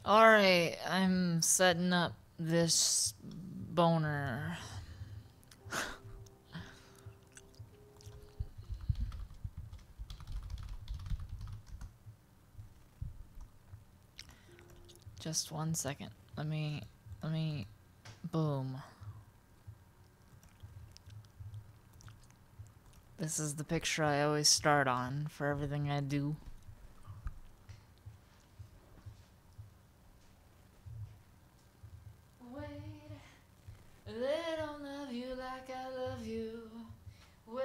Alright, I'm setting up this boner. Just 1 second. Let me, boom. This is the picture I always start on for everything I do. Wait, they don't love you like I love you. Wait.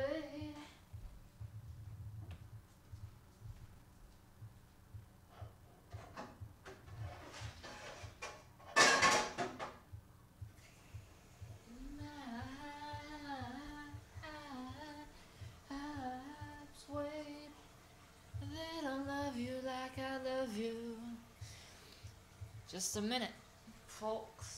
Wait, they don't love you like I love you. Just a minute, folks.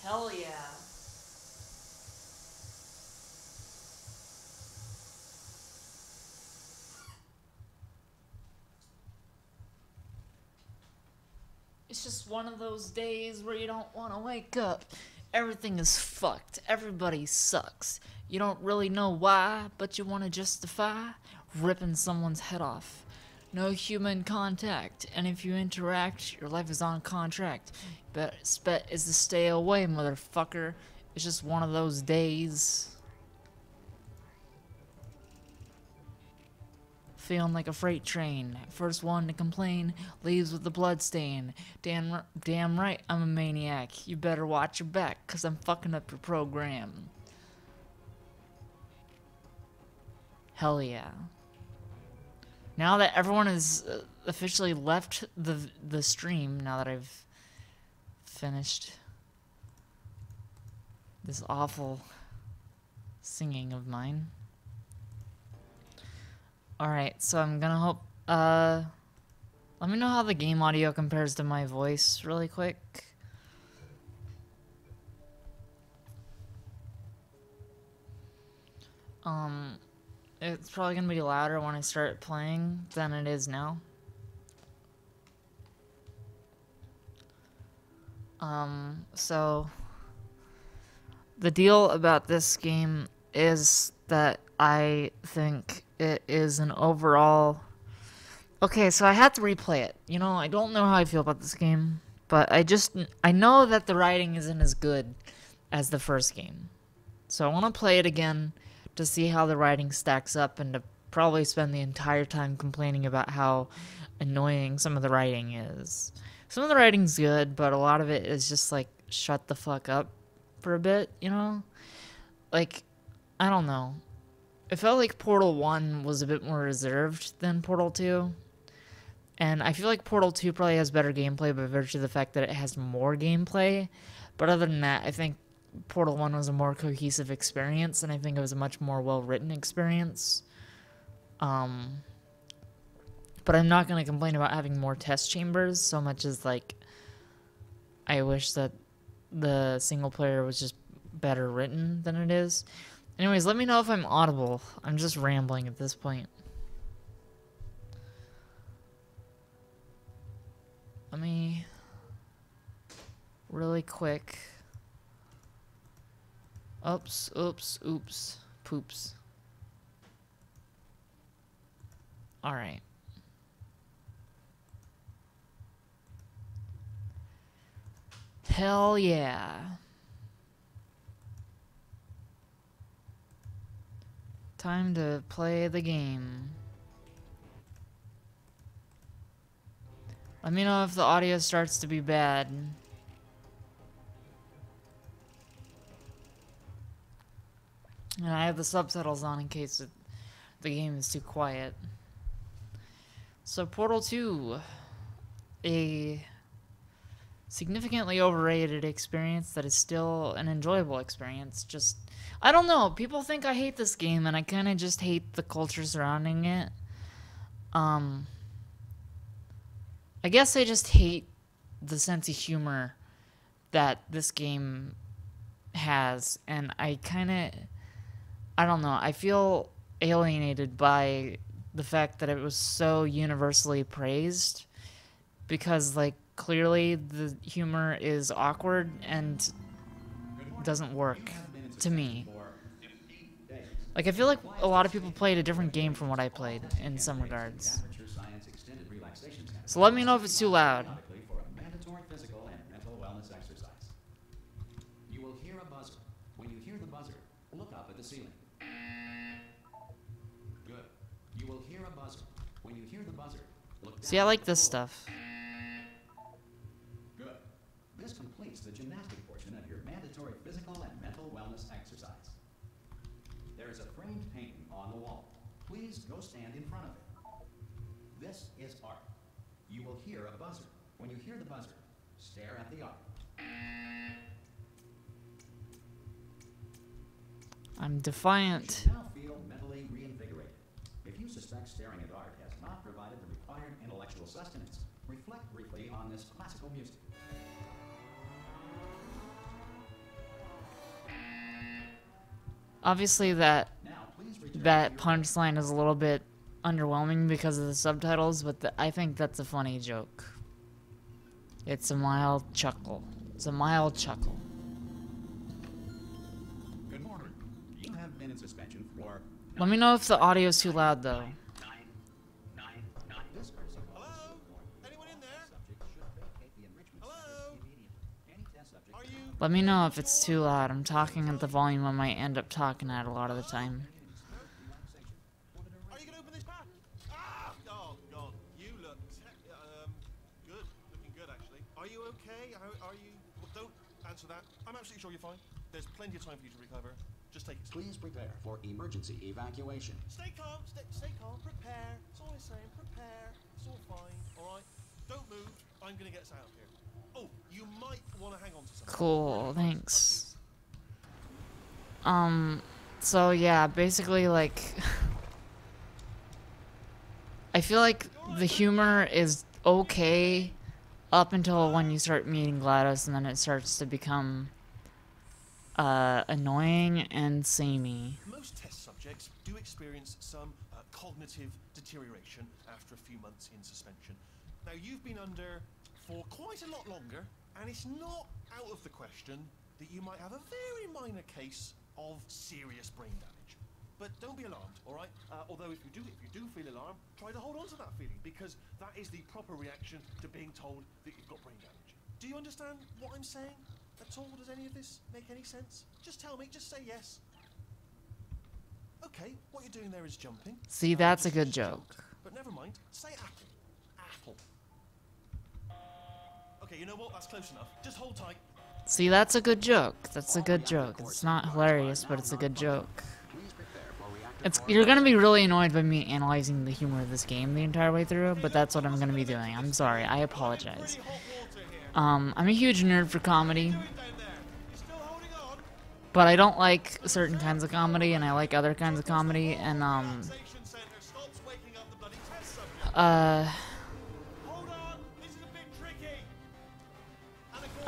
Hell yeah. It's just one of those days where you don't want to wake up. Everything is fucked. Everybody sucks. You don't really know why, but you want to justify ripping someone's head off. No human contact, and if you interact, your life is on contract. Best bet is to stay away, motherfucker. It's just one of those days. Feeling like a freight train. First one to complain leaves with a blood stain. Damn right, I'm a maniac. You better watch your back, cause I'm fucking up your program. Hell yeah. Now that everyone has officially left the stream, now that I've finished this awful singing of mine. Alright, so I'm gonna hope, let me know how the game audio compares to my voice really quick. It's probably gonna be louder when I start playing than it is now. So the deal about this game is that I think it is an overall... Okay, so I had to replay it. You know, I don't know how I feel about this game, but I know that the writing isn't as good as the first game. So I want to play it again to see how the writing stacks up and to probably spend the entire time complaining about how annoying some of the writing is. Some of the writing's good, but a lot of it is just like, shut the fuck up for a bit, you know? Like, I don't know. It felt like Portal 1 was a bit more reserved than Portal 2. And I feel like Portal 2 probably has better gameplay by virtue of the fact that it has more gameplay. But other than that, I think Portal 1 was a more cohesive experience, and I think it was a much more well-written experience. But I'm not going to complain about having more test chambers so much as, like, I wish that the single player was just better written than it is. Anyways, let me know if I'm audible. I'm just rambling at this point. Let me... really quick... Oops, oops, oops, poops. Alright. Hell yeah. Time to play the game. Let me know if the audio starts to be bad. And I have the subtitles on in case the game is too quiet. So Portal 2, a significantly overrated experience that is still an enjoyable experience. Just, I don't know. People think I hate this game, and I kind of just hate the culture surrounding it. I guess I just hate the sense of humor that this game has, and I don't know, I feel alienated by the fact that it was so universally praised, because, like, clearly the humor is awkward and doesn't work to me. Like, I feel like a lot of people played a different game from what I played in some regards. So let me know if it's too loud. You will hear a buzzer. When you hear the buzzer, look up at the ceiling. Good. You will hear a buzzer. When you hear the buzzer, look down. See, I like this stuff. Good. This completes the gymnastic portion of your mandatory physical and mental wellness exercise. There is a framed painting on the wall. Please go stand in front of it. This is art. You will hear a buzzer. When you hear the buzzer, stare at the art. I'm defiant. You now feel mentally reinvigorated. If you suspect staring at art has not provided the required intellectual sustenance, reflect briefly on this classical music. Obviously that punchline is a little bit underwhelming because of the subtitles, but I think that's a funny joke. It's a mild chuckle. It's a mild chuckle. Good morning. You have been in suspension for... Let me know if the audio is too loud, though. Hello? Anyone in there? Hello? Are you... Let me know if it's too loud. I'm talking at the volume I might end up talking at a lot of the time. Are you gonna open this pack? Ah! Oh, God. You look... good. Looking good, actually. Are you okay? Are you... Well, don't answer that. I'm absolutely sure you're fine. There's plenty of time for you to recover. Just take it. Please prepare for emergency evacuation. Stay calm. Stay calm. Prepare. That's all I'm saying. Prepare. It's all fine. All right? Don't move. I'm gonna get us out of here. Oh, you might want to hang on to something. Cool, thanks. So yeah, basically, like, I feel like the humor is okay up until when you start meeting GLaDOS, and then it starts to become annoying and samey. Most test subjects do experience some cognitive deterioration after a few months in suspension. Now, you've been under for quite a lot longer, and it's not out of the question that you might have a very minor case of serious brain damage. But don't be alarmed, all right? Although if you do feel alarmed, try to hold on to that feeling, because that is the proper reaction to being told that you've got brain damage. Do you understand what I'm saying at all? Does any of this make any sense? Just tell me, just say yes. Okay, what you're doing there is jumping. See, that's a good joke. But never mind, say apple. Apple. Okay, you know what? That's close enough. Just hold tight. See, that's a good joke. That's a good joke. It's not hilarious, but it's a good joke. You're gonna be really annoyed by me analyzing the humor of this game the entire way through, but that's what I'm gonna be doing. I'm sorry. I apologize. I'm a huge nerd for comedy, but I don't like certain kinds of comedy, and I like other kinds of comedy, and I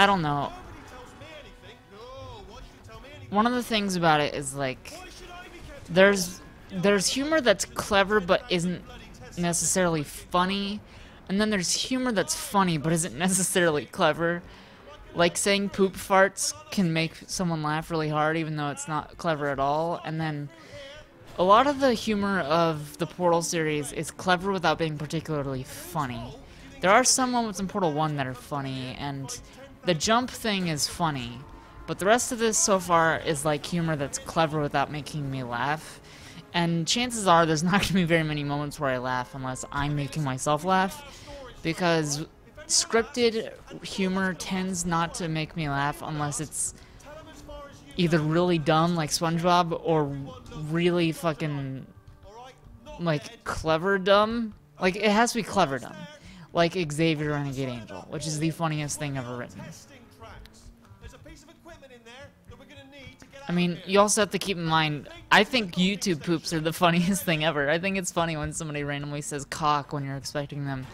don't know. One of the things about it is, like, there's humor that's clever but isn't necessarily funny, and then there's humor that's funny but isn't necessarily clever. Like, saying poop farts can make someone laugh really hard even though it's not clever at all. And then a lot of the humor of the Portal series is clever without being particularly funny. There are some moments in Portal 1 that are funny, and the jump thing is funny, but the rest of this so far is like humor that's clever without making me laugh. And chances are there's not going to be very many moments where I laugh unless I'm making myself laugh, because scripted humor tends not to make me laugh unless it's either really dumb like SpongeBob or really fucking, like, clever dumb. Like, it has to be clever dumb. like Xavier Renegade Angel, which is the funniest thing ever written. Testing tracks. There's a piece of equipment in there that we're gonna need to get I out mean, of here. you also have to keep in mind, I think YouTube poops are the funniest thing ever. I think it's funny when somebody randomly says cock when you're expecting them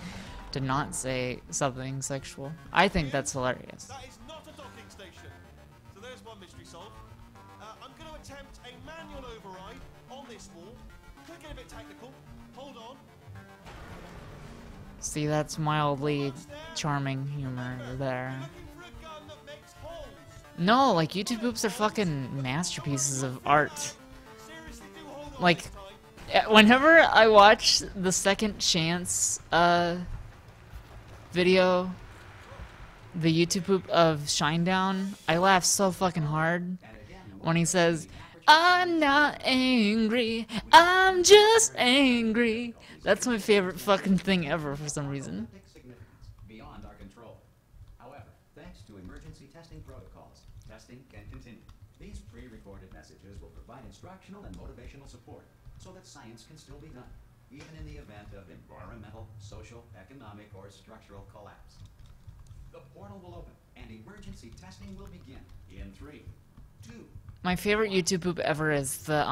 to not say something sexual. I think that's hilarious. That is not a docking station. So there's one mystery solved. I'm going to attempt a manual override on this wall. Could get a bit technical. Hold on. See, that's mildly charming humor there. Looking for a gun that makes holes. No, like, YouTube poops are fucking masterpieces of art. Seriously, do hold on Like, this time. whenever I watch the Second Chance video, the YouTube poop of Shinedown, I laugh so fucking hard when he says, "I'm not angry, I'm just angry." That's my favorite fucking thing ever for some reason. Olympic significance beyond our control. However, thanks to emergency testing protocols, testing can continue. These pre-recorded messages will provide instructional and motivational support so that science can still be done, even in the event of environmental, social, economic, or structural collapse. The portal will open, and emergency testing will begin in 3, 2, My favorite YouTube poop ever is the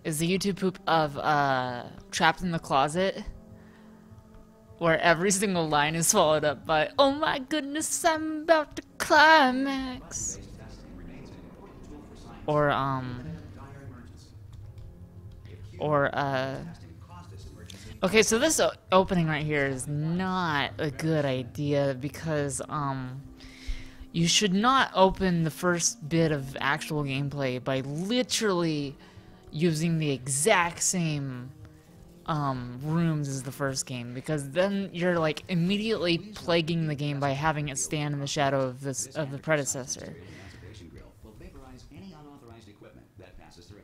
YouTube poop of Trapped in the Closet, where every single line is followed up by, "Oh my goodness, I'm about to climax." based testing remains an important tool for science Or in a dire emergency. If or testing caused this emergency, okay, so this opening right here is not a good idea because you should not open the first bit of actual gameplay by literally using the exact same rooms as the first game, because then you're like immediately plaguing the game by having it stand in the shadow of the predecessor. emancipation grill will vaporize any unauthorized equipment that passes through.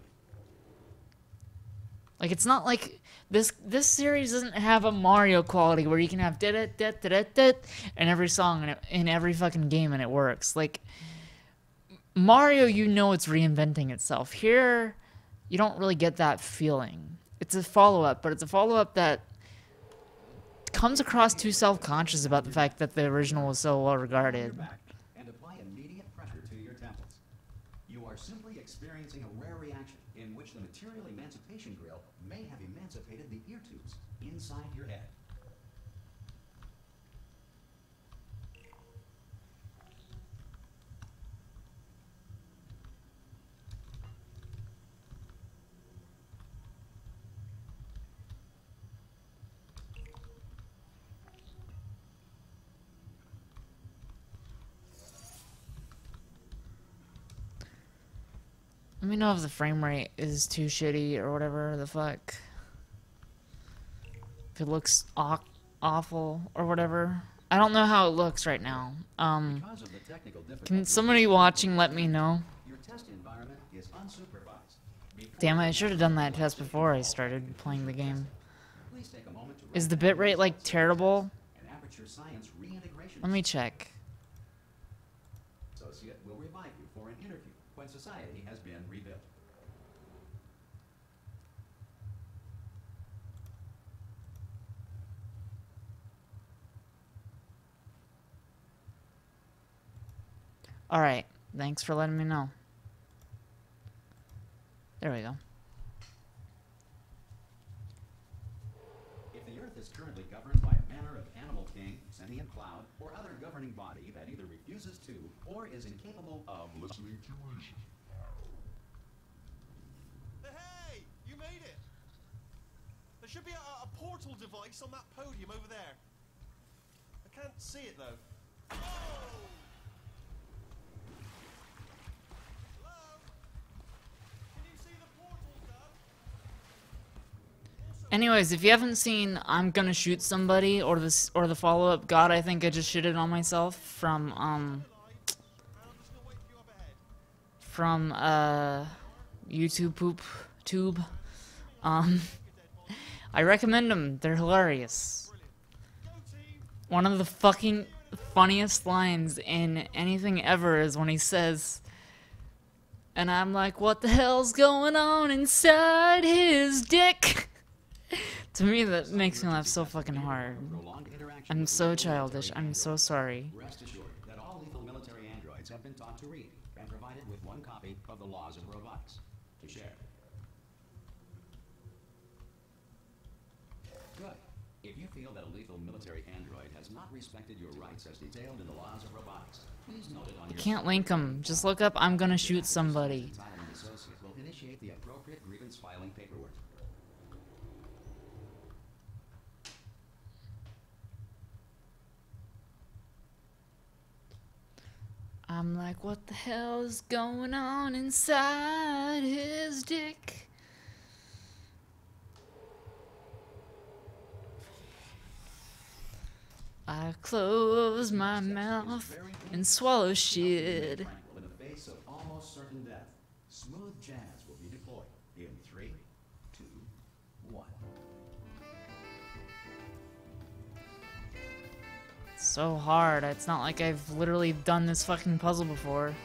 Like, it's not like this series doesn't have a Mario quality where you can have da da da da da in every song and in every fucking game and it works. Like, Mario, you know, it's reinventing itself. Here, you don't really get that feeling. It's a follow-up, but it's a follow-up that comes across too self-conscious about the fact that the original was so well regarded. Back and apply immediate pressure to your temples. You are simply experiencing a rare reaction in which the material emancipation grill may have emancipated the ear tubes inside your head. Let me know if the frame rate is too shitty or whatever the fuck. If it looks awful or whatever. I don't know how it looks right now. Because of the technical Can difficulties, somebody watching let me know? your test environment is unsupervised. Before Damn it, I should have done that test before I started playing the game. Please take a moment to Is the bitrate like terrible? an Aperture Science reintegration Let me check. associate will revive you for an interview when society has been rebuilt. Alright, thanks for letting me know. There we go. If the Earth is currently governed by a manner of animal king, sentient cloud, or other governing body that either refuses to or is incapable of listening to reason. Hey, you made it. There should be a portal device on that podium over there. I can't see it though. Oh! Hello? Can you see the portal, Doug? Anyways, if you haven't seen I'm Gonna Shoot Somebody or the follow-up God I Think I Just Shitted on Myself from I'm just gonna wait for you up ahead. YouTube poop tube, I recommend them. They're hilarious. Go team! One of the fucking funniest lines in anything ever is when he says, and I'm like, what the hell's going on inside his dick? To me, that makes me laugh so fucking hard. Prolonged interaction I'm with so lethal childish. military I'm so androids. sorry. Rest assured that all lethal military androids have been taught to read and provided with one copy of the laws of robotics to share. Good. If you feel that a lethal military android has not respected your rights as detailed in the laws of robotics, please note it on your... Can't link them. Just look up I'm gonna shoot somebody. Entitlement associate will initiate the appropriate grievance filing paperwork. I'm like, what the hell is going on inside his dick? I close my mouth and swallow shit. Tranquil in the face of almost certain death. Smooth jazz will be deployed in 3, 2, 1. So hard. It's not like I've literally done this fucking puzzle before.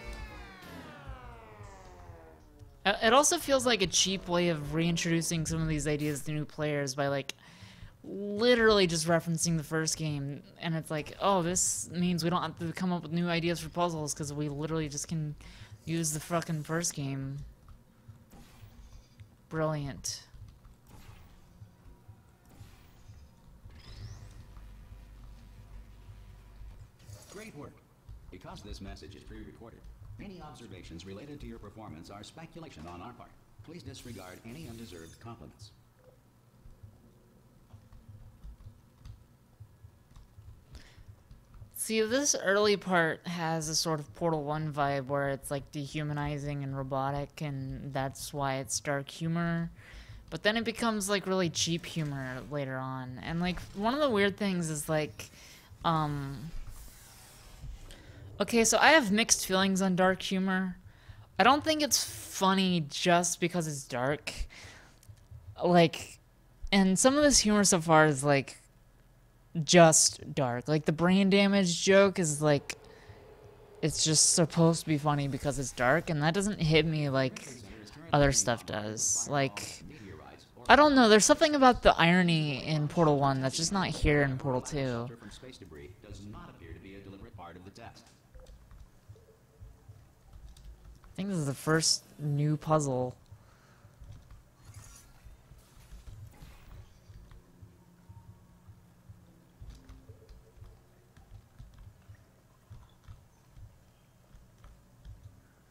It also feels like a cheap way of reintroducing some of these ideas to new players by like literally just referencing the first game, and it's like, oh, this means we don't have to come up with new ideas for puzzles because we literally just can use the fucking first game. Brilliant. Great work. Because this message is pre-recorded, any observations related to your performance are speculation on our part. Please disregard any undeserved compliments. See, this early part has a sort of Portal 1 vibe where it's like dehumanizing and robotic, and that's why it's dark humor. But then it becomes like really cheap humor later on. And like one of the weird things is like, okay, so I have mixed feelings on dark humor. I don't think it's funny just because it's dark. Like, and some of this humor so far is like just dark. Like the brain damage joke is like, it's just supposed to be funny because it's dark, and that doesn't hit me like other stuff does. Like, I don't know, there's something about the irony in Portal 1 that's just not here in Portal 2. From space debris does not appear to be a deliberate part of the test. I think this is the first new puzzle.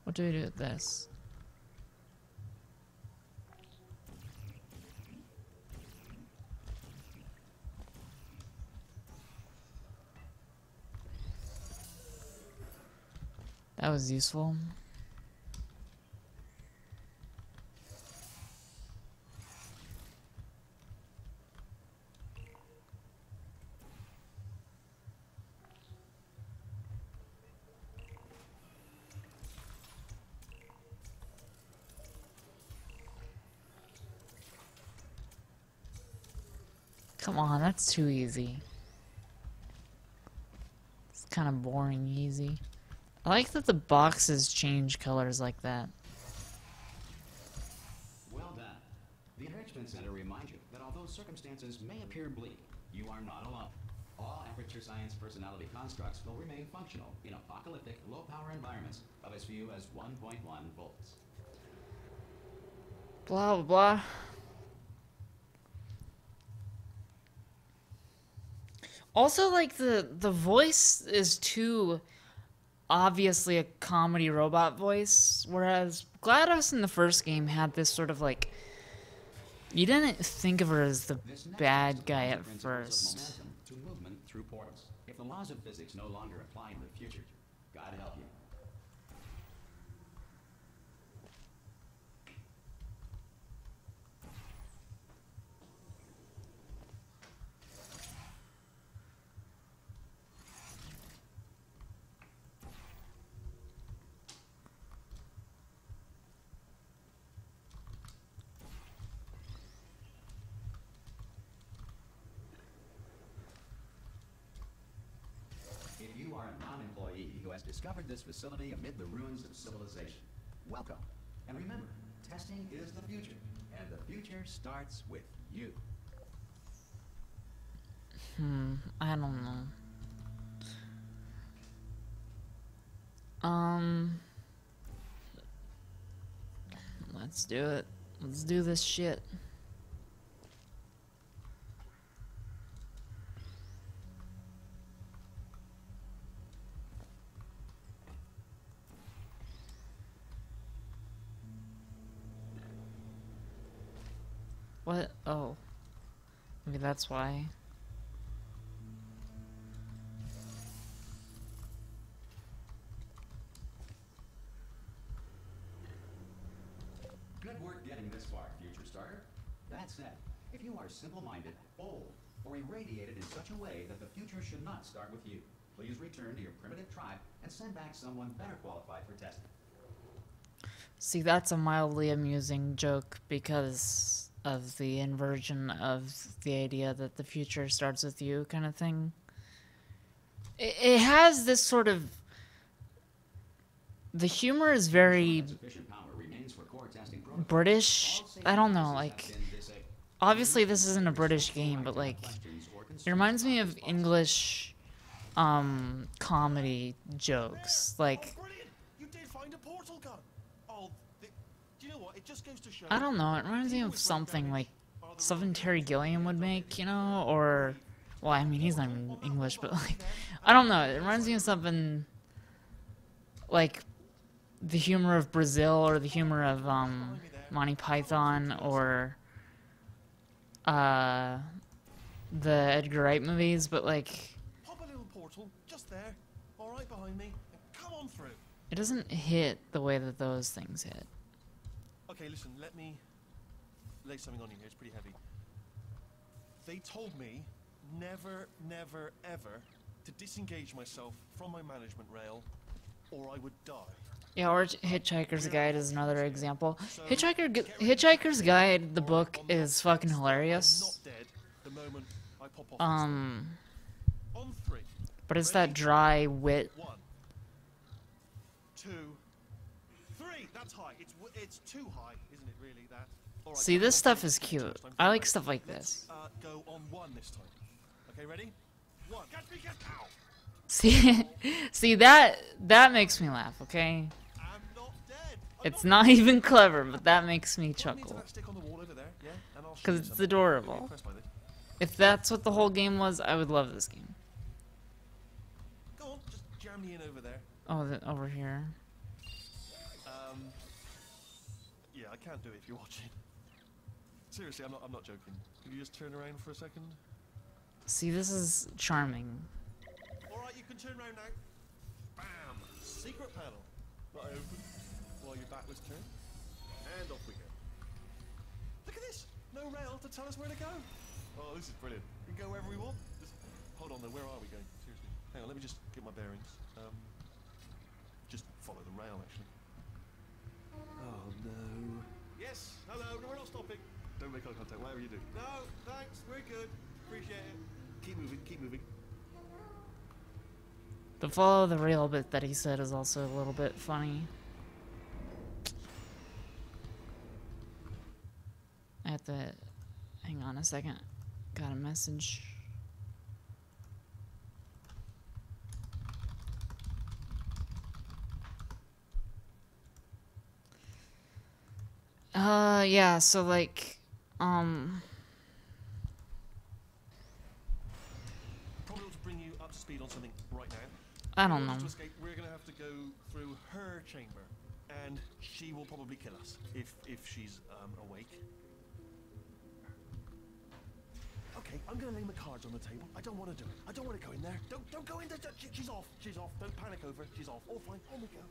What do we do with this? That was useful. Come on, that's too easy. It's kind of boring easy. I like that the boxes change colors like that. Well done. The Enrichment Center reminds you that although circumstances may appear bleak, you are not alone. All Aperture Science personality constructs will remain functional in apocalyptic, low-power environments of as few as 1.1 volts. Blah, blah, blah. Also, like, the voice is too obviously a comedy robot voice, whereas GLaDOS in the first game had this sort of, like, you didn't think of her as the bad guy at first. Momentum to movement through portals. If the laws of physics no longer apply in the future, God help you. If you are a non-employee who has discovered this facility amid the ruins of civilization, welcome. And remember, testing is the future, and the future starts with you. I don't know. Let's do it. Let's do this shit. What? Oh. Maybe that's why. Good work getting this far, future starter. That said, if you are simple-minded, bold, or irradiated in such a way that the future should not start with you, please return to your primitive tribe and send back someone better qualified for testing. See, that's a mildly amusing joke because of the inversion of the idea that the future starts with you kind of thing. It has this sort of... The humor is very Sufficient power remains for core testing protocols. British. I don't know, like... Have been disabled. Obviously, this isn't a British game, but, like... It reminds me of English, comedy jokes. Like... Oh, brilliant! You did find a portal gun. Oh, do you know what? It just goes to show. I don't know, it reminds me of something like something Terry Gilliam would make, you know, or, well, I mean, he's not even English, but like, I don't know, it reminds me of something like the humor of Brazil or the humor of, Monty Python or, the Edgar Wright movies, but like, Pop a little portal just there, all right behind me, and come on through. it doesn't hit the way that those things hit. Okay, listen, let me lay something on you here. It's pretty heavy. They told me never, never, ever to disengage myself from my management rail or I would die. Yeah, or Hitchhiker's Guide is another example. Hitchhiker's Guide, the book, is fucking I'm hilarious. not dead the moment I pop off this Um, thing. On three. but it's that dry wit. 1, 2, 3. That's high. It's too high, isn't it? Really, that. All right, See, come this on, stuff three. is cute. I'm I like fine. stuff like Let's, this. go on 1 this time. Okay, ready? 1. Catch me, catch ow! See, see that makes me laugh. Okay, I'm not dead. it's not even clever, but that makes me Put me into chuckle that stick on the wall over there, yeah? And I'll show because you it's something. adorable. You'll be impressed by this. If that's what the whole game was, I would love this game. Go on, just jam me in over there. Oh, over here. Yeah, I can't do it if you're watching. Seriously, I'm not joking. Can you just turn around for a second? See, this is charming. Alright, you can turn around now. Bam! Secret panel. That I open while your back was turned. And off we go. Look at this! No rail to tell us where to go. Oh, this is brilliant. We can go wherever we want. Just hold on though, where are we going? Seriously. Hang on, let me just get my bearings. Just follow the rail actually. Oh no. Yes, hello, no, we're not stopping. Don't make eye contact, whatever you do. No, thanks, we're good. Appreciate it. Keep moving, keep moving. The follow the rail bit that he said is also a little bit funny. I have to hang on a second. Got a message. Yeah, so like, Probably ought to bring you up to speed on something right now. I don't In know. order to escape, we're gonna have to go through her chamber, and she will probably kill us if she's awake. Okay, I'm gonna lay my cards on the table. I don't want to do it. I don't want to go in there. Don't go in there. She's off. She's off. Don't panic over. She's off. All fine. On we go.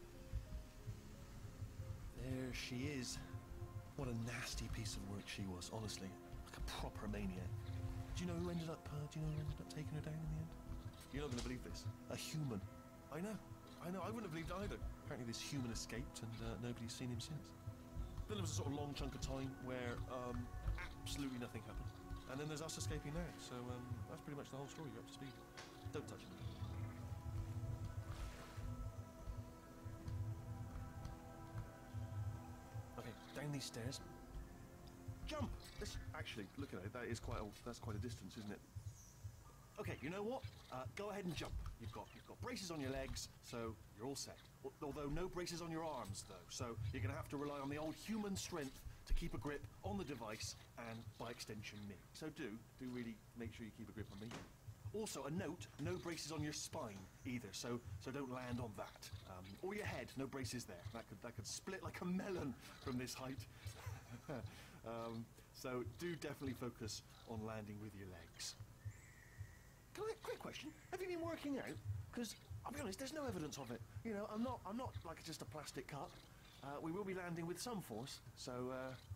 There she is. What a nasty piece of work she was, honestly. Like a proper maniac. Do you know who ended up taking her down in the end? You're not going to believe this. A human. I know. I wouldn't have believed either. Apparently this human escaped and nobody's seen him since. Then there was a sort of long chunk of time where absolutely nothing happened. And then there's us escaping now. So that's pretty much the whole story. You're up to speed. Don't touch it. Okay, down these stairs. Jump! Actually, look at it. That's quite a distance, isn't it? Okay, you know what? Go ahead and jump. You've got braces on your legs, so you're all set. Although no braces on your arms, though. So you're gonna have to rely on the old human strength to keep a grip on the device and, by extension, me. So do really make sure you keep a grip on me. Also, a note: no braces on your spine either. So don't land on that. Or your head. No braces there. That could split like a melon from this height. So do definitely focus on landing with your legs. Quick question: have you been working out? Because I'll be honest, there's no evidence of it. You know, I'm not like just a plastic cup. We will be landing with some force, so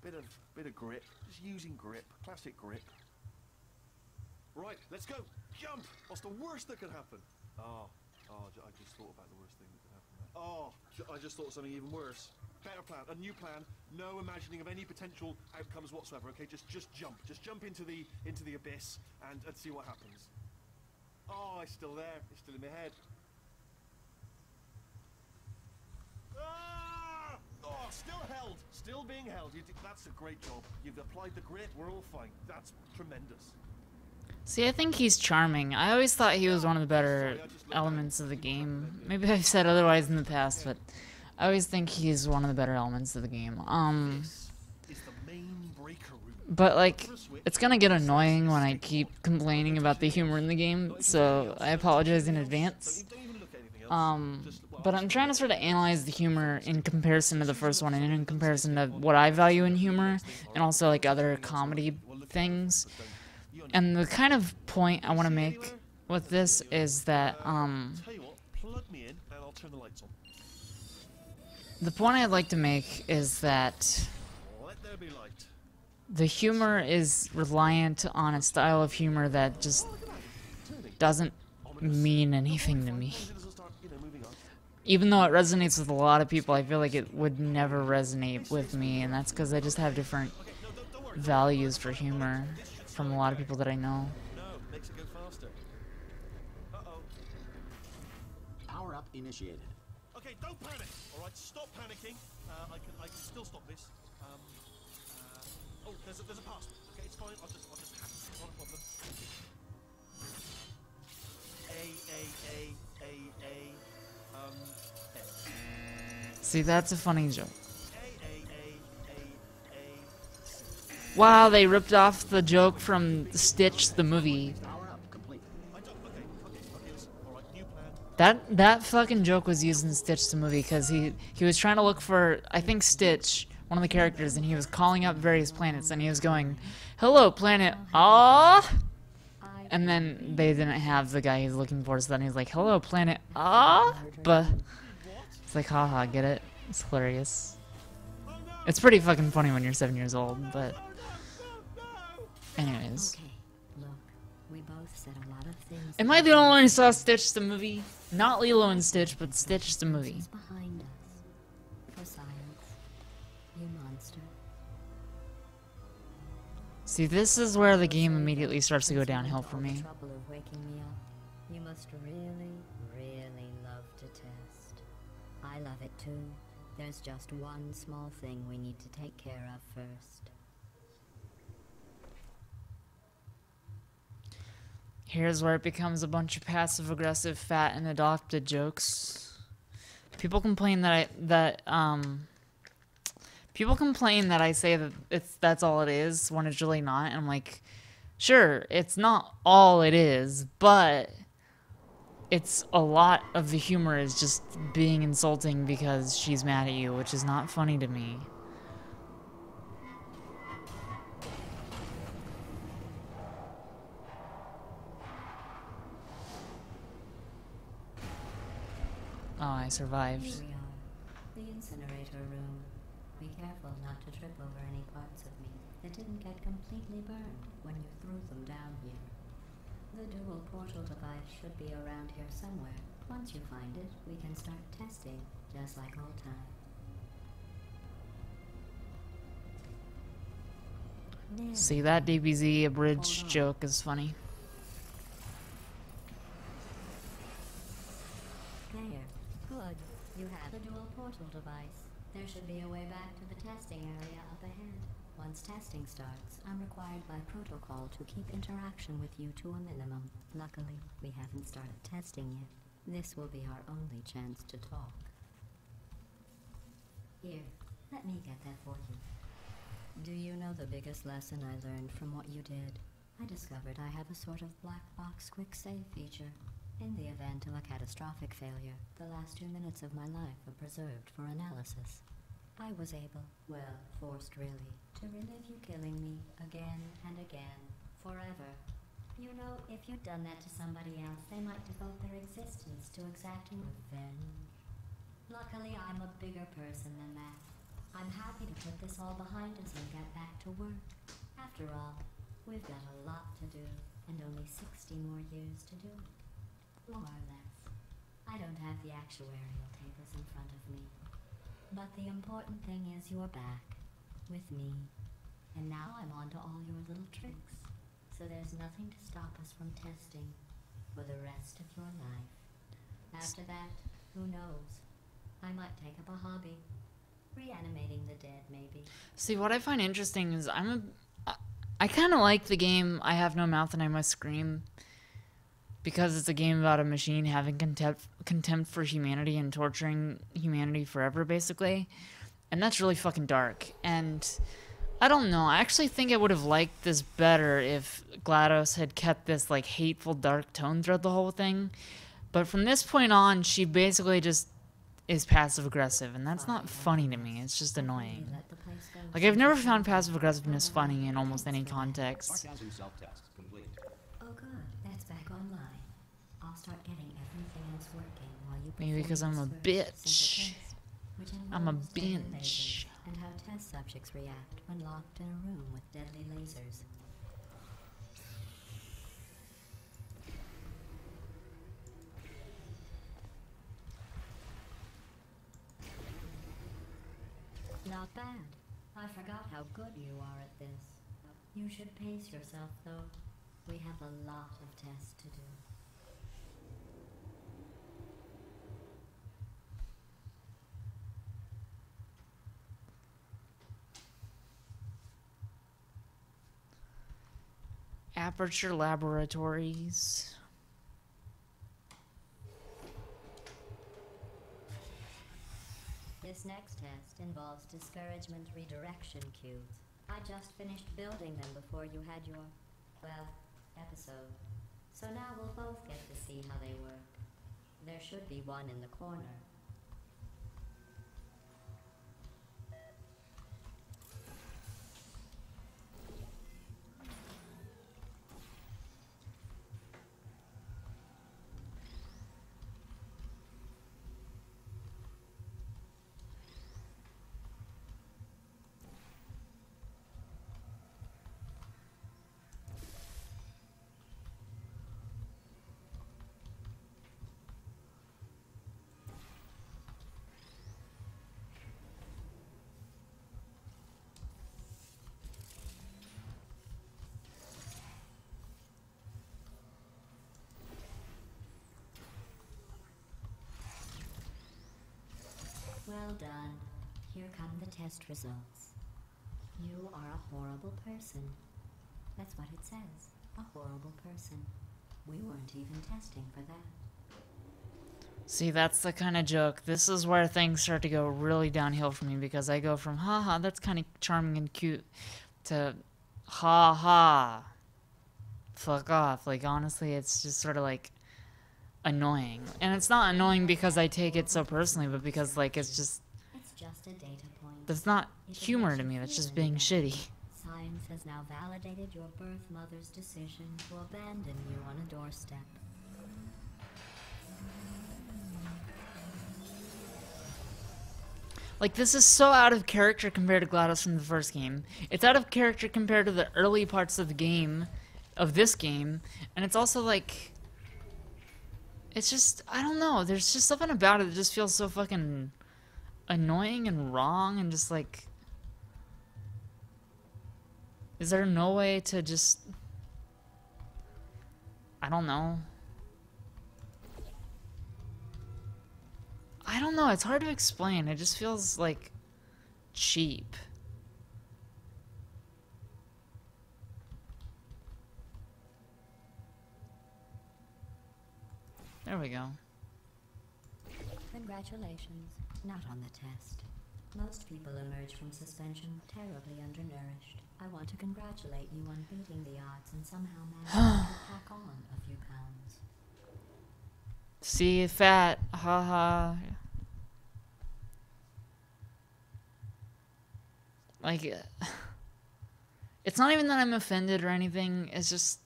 bit of grip. Just using grip, classic grip. Right, let's go. Jump. What's the worst that could happen? I just thought about the worst thing that could happen. I just thought of something even worse. Better plan, a new plan. No imagining of any potential outcomes whatsoever. Okay, just jump. Just jump into the abyss and see what happens. Oh, it's still there. It's still in my head. Ah! Oh, still held. Still being held. That's a great job. You've applied the grit. We're all fine. That's tremendous. See, I think he's charming. I always thought he was one of the better elements of the game. Maybe I've said otherwise in the past, but I always think he's one of the better elements of the game. But like, it's gonna get annoying when I keep complaining about the humor in the game, so I apologize in advance. But I'm trying to sort of analyze the humor in comparison to the first one, and in comparison to what I value in humor, and also like other comedy things. And the kind of point I want to make with this is that, the point I'd like to make is that the humor is reliant on a style of humor that just doesn't mean anything to me. Even though it resonates with a lot of people, I feel like it would never resonate with me, and that's because I just have different values for humor from a lot of people that I know. Power up initiated. Okay, don't panic. All right, stop panicking. I can still stop this. Oh, there's a pass. Okay, it's fine. I'll just hack it. Not a problem. See, that's a funny joke. Wow, they ripped off the joke from Stitch the movie. Power up complete. Listen. All right, new plan. That fucking joke was used in Stitch the movie because he was trying to look for, I think, Stitch, one of the characters, and he was calling up various planets, and he was going, "Hello, planet, ah," and then they didn't have the guy he's looking for, so then he's like, "Hello, planet, ah," but it's like, haha, get it? It's hilarious. It's pretty fucking funny when you're 7 years old, but anyways. Okay, look, we both said a lot of things. Am I the only one who saw Stitch the movie? Not Lilo and Stitch, but Stitch the movie. It's behind us. For science, you monster. See, this is where the game immediately starts to go downhill for me. Trouble of waking me up. You must really, really love to test. I love it too. There's just one small thing we need to take care of first. Here's where it becomes a bunch of passive-aggressive, fat and adopted jokes. People complain that I say that that's all it is when it's really not, and I'm like, sure, it's not all it is, but it's a lot of the humor is just being insulting because she's mad at you, which is not funny to me. Oh, I survived. Here we are, the incinerator room. Be careful not to trip over any parts of me that didn't get completely burned when you threw them down here. The dual portal device should be around here somewhere. Once you find it, we can start testing, just like old time. See, that DBZ abridged joke is funny. There. Good. You have a dual portal device. There should be a way back to the testing area up ahead. Once testing starts, I'm required by protocol to keep interaction with you to a minimum. Luckily, we haven't started testing yet. This will be our only chance to talk. Here, let me get that for you. Do you know the biggest lesson I learned from what you did? I discovered I have a sort of black box quick save feature. In the event of a catastrophic failure, the last 2 minutes of my life are preserved for analysis. I was able, well, forced really, to relive you killing me again and again, forever. You know, if you'd done that to somebody else, they might devote their existence to exacting revenge. Luckily, I'm a bigger person than that. I'm happy to put this all behind us and get back to work. After all, we've got a lot to do, and only 60 more years to do it. More or less. I don't have the actuarial tables in front of me. But the important thing is you're back, with me. And now I'm on to all your little tricks. So there's nothing to stop us from testing for the rest of your life. After that, who knows? I might take up a hobby. Reanimating the dead, maybe. See, what I find interesting is I kind of like the game I Have No Mouth and I Must Scream, because it's a game about a machine having contempt for humanity and torturing humanity forever, basically. And that's really fucking dark. And I don't know, I actually think I would have liked this better if GLaDOS had kept this like hateful dark tone throughout the whole thing. But from this point on, she basically just is passive aggressive, and that's not funny to me. It's just annoying. Like, I've never found passive aggressiveness funny in almost any context. Sarcasm self-test complete. Oh good, that's back online. I'll start getting everything else working while you Maybe because I'm a bitch. I'm a bitch. And how test subjects react when locked in a room with deadly lasers. Not bad. I forgot how good you are at this. You should pace yourself, though. We have a lot of tests to do. Aperture Laboratories. This next test involves discouragement redirection cubes. I just finished building them before you had your, well, episode. So now we'll both get to see how they work. There should be one in the corner. Well done. Here come the test results. You are a horrible person. That's what it says. A horrible person. We weren't even testing for that. See, that's the kind of joke. This is where things start to go really downhill for me, because I go from, haha, that's kind of charming and cute, to, ha, fuck off. Like, honestly, it's just sort of, like, annoying. And it's not annoying because I take it so personally, but because, like, it's just a data point. That's not humor to me, that's just being shitty. Science has now validated your birth mother's decision to abandon you on a doorstep. Like, this is so out of character compared to GLaDOS from the first game. It's out of character compared to the early parts of the game, of this game, and it's also, like, it's just, I don't know, there's just something about it that just feels so fucking annoying and wrong, and just, like, is there no way to just, I don't know. I don't know, it's hard to explain. It just feels like cheap. There we go. Congratulations. Not on the test. Most people emerge from suspension terribly undernourished. I want to congratulate you on beating the odds and somehow managing to pack on a few pounds. See, fat. Haha. Like, it's not even that I'm offended or anything. It's just,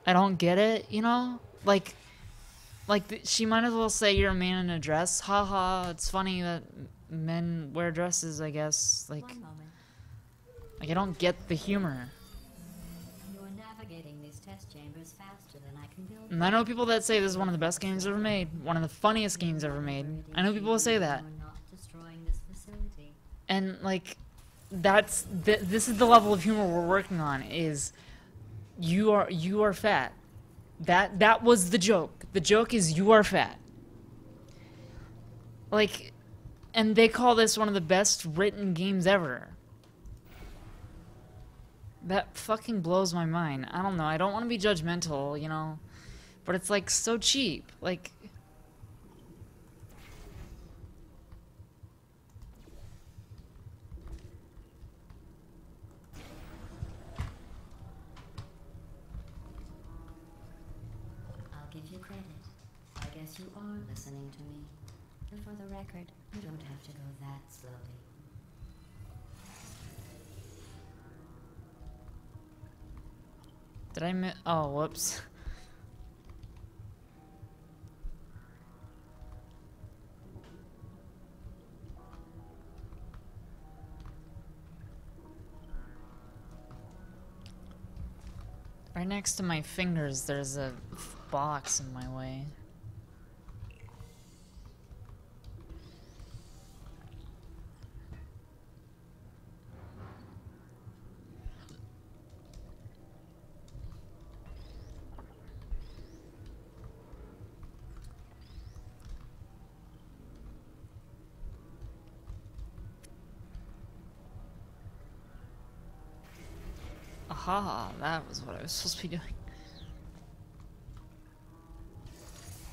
I don't get it, you know? Like, she might as well say you're a man in a dress. Haha, it's funny that men wear dresses, I guess. Like, One moment. I don't get the humor. You're navigating these test chambers faster than I can build. And I know people that say this is one of the best games ever made. One of the funniest games ever made. I know people who say that. You're not destroying this facility. And, like, this is the level of humor we're working on, is you are fat. That was the joke. The joke is you are fat. Like, and they call this one of the best written games ever. That fucking blows my mind. I don't know. I don't want to be judgmental, you know, but it's like so cheap. Like, I'll give you credit. I guess you are listening to me. And for the record, you don't have to go that slowly. did I miss? Oh, whoops. Right next to my fingers, there's a box in my way. Aha, that was what I was supposed to be doing.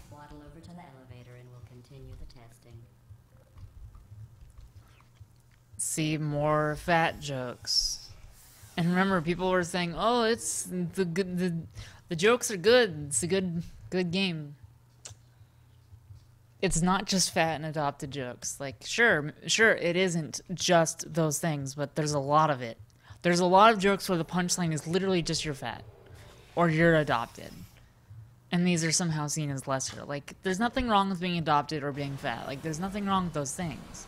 Waddle over to the elevator and we'll continue the testing. See, more fat jokes. And remember, people were saying, "Oh, it's the jokes are good. It's a good game." It's not just fat and adopted jokes. Like, sure, it isn't just those things, but there's a lot of it. There's a lot of jokes where the punchline is literally just you're fat or you're adopted. And these are somehow seen as lesser. Like, there's nothing wrong with being adopted or being fat. Like, there's nothing wrong with those things.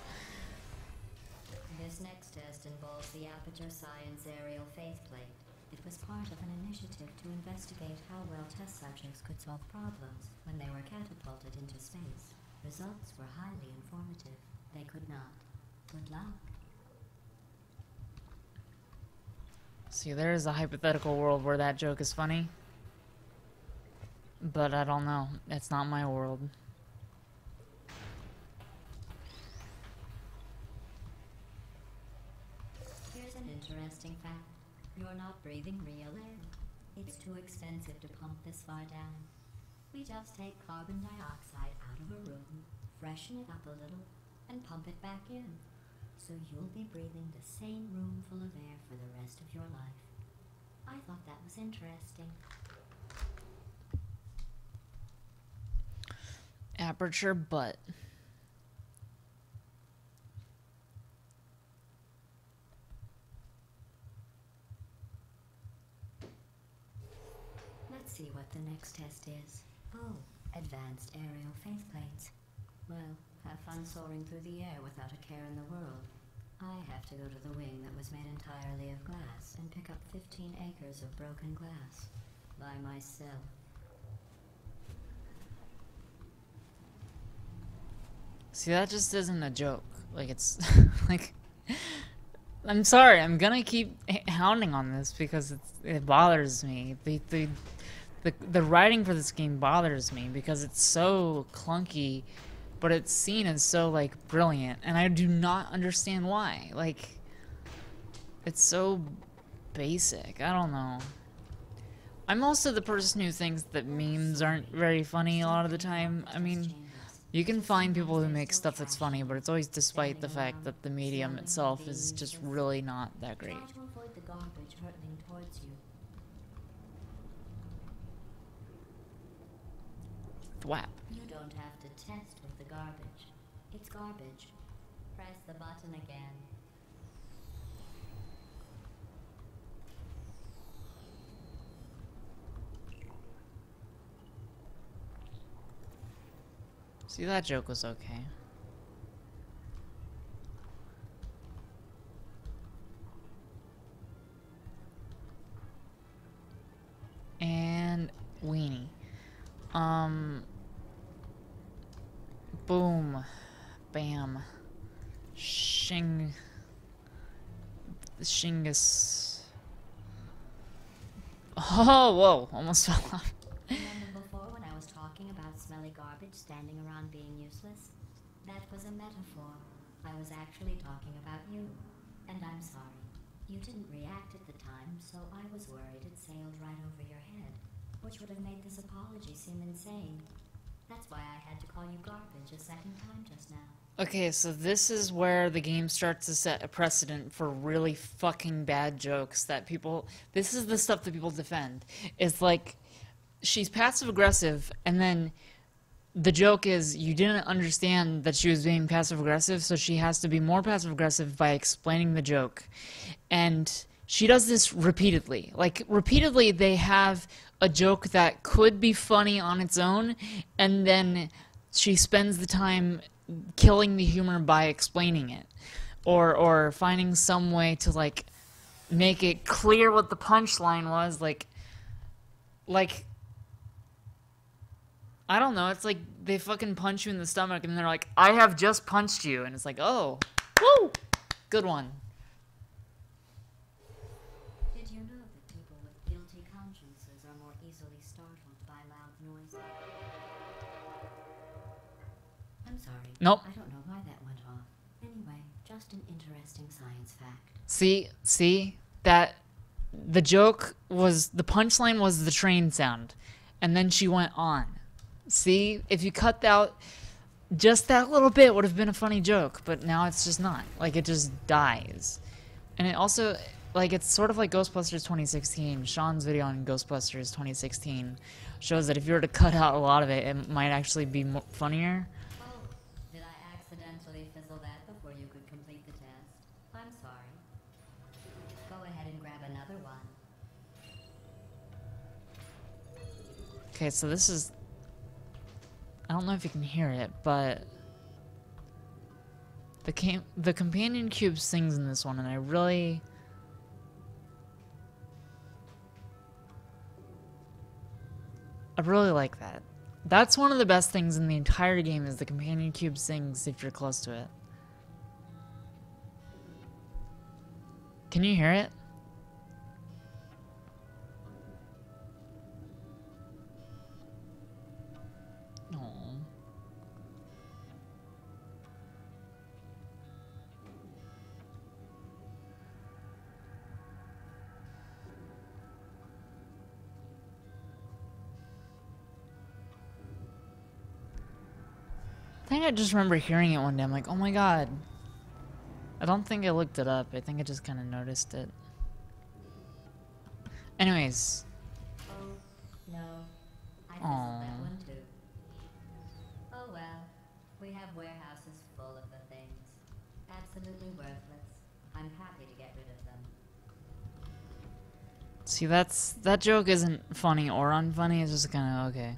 This next test involves the Aperture Science Aerial Faceplate. It was part of an initiative to investigate how well test subjects could solve problems when they were catapulted into space. Results were highly informative. They could not. Good luck. See, there is a hypothetical world where that joke is funny. But I don't know. It's not my world. Here's an interesting fact. You're not breathing real air. It's too expensive to pump this far down. We just take carbon dioxide out of a room, freshen it up a little, and pump it back in. So you'll be breathing the same room full of air for the rest of your life. I thought that was interesting. Aperture butt. Let's see what the next test is. Oh, advanced aerial faceplates. Well, have fun soaring through the air without a care in the world. I have to go to the wing that was made entirely of glass and pick up 15 acres of broken glass. By myself. See, that just isn't a joke. Like, it's like, I'm sorry, I'm gonna keep hounding on this because it bothers me. The writing for this game bothers me because it's so clunky, but it's seen as so, like, brilliant, and I do not understand why. Like, it's so basic. I don't know. I'm also the person who thinks that memes aren't very funny a lot of the time. I mean, you can find people who make stuff that's funny, but it's always despite the fact that the medium itself is just really not that great. Try to avoid the garbage hurtling towards you. Thwap. You don't have to test with the garbage. It's garbage. Press the button again. See, that joke was okay. And weenie. Boom. Bam. Shingus. Oh, whoa. Almost fell off. Remember before when I was talking about smelly garbage standing around being useless? That was a metaphor. I was actually talking about you. And I'm sorry. You didn't react at the time, so I was worried it sailed right over your head, which would have made this apology seem insane. That's why I had to call you garbage a second time just now. Okay, so this is where the game starts to set a precedent for really fucking bad jokes that people... This is the stuff that people defend. It's like, she's passive-aggressive, and then the joke is you didn't understand that she was being passive-aggressive, so she has to be more passive-aggressive by explaining the joke. And she does this repeatedly. Like, repeatedly they have a joke that could be funny on its own, and then she spends the time killing the humor by explaining it. Or finding some way to, like, make it clear what the punchline was. Like, I don't know, it's like they fucking punch you in the stomach and they're like, I have just punched you. And it's like, oh, woo, good one. Did you know that people with guilty consciences are more easily startled by loud noises? I'm sorry. Nope. I don't know why that went off. Anyway, just an interesting science fact. See, that the joke was, the punchline was the train sound. And then she went on. See, if you cut out just that little bit would have been a funny joke, but now it's just not. Like, it just dies. And it also, like, it's sort of like Ghostbusters 2016. Sean's video on Ghostbusters 2016 shows that if you were to cut out a lot of it, it might actually be funnier. Oh, did I accidentally fizzle that before you could complete the test? I'm sorry. Go ahead and grab another one. Okay, so this is... I don't know if you can hear it, but the companion cube sings in this one, and I really like that. That's one of the best things in the entire game is the companion cube sings if you're close to it. Can you hear it? I think I just remember hearing it one day. I'm like, oh my god. I don't think I looked it up. I think I just kind of noticed it. Anyways. Oh, no. I fizzled Aww. that one too. Oh well. We have warehouses full of the things. Absolutely worthless. I'm happy to get rid of them. See, that joke isn't funny or unfunny. It's just kind of okay.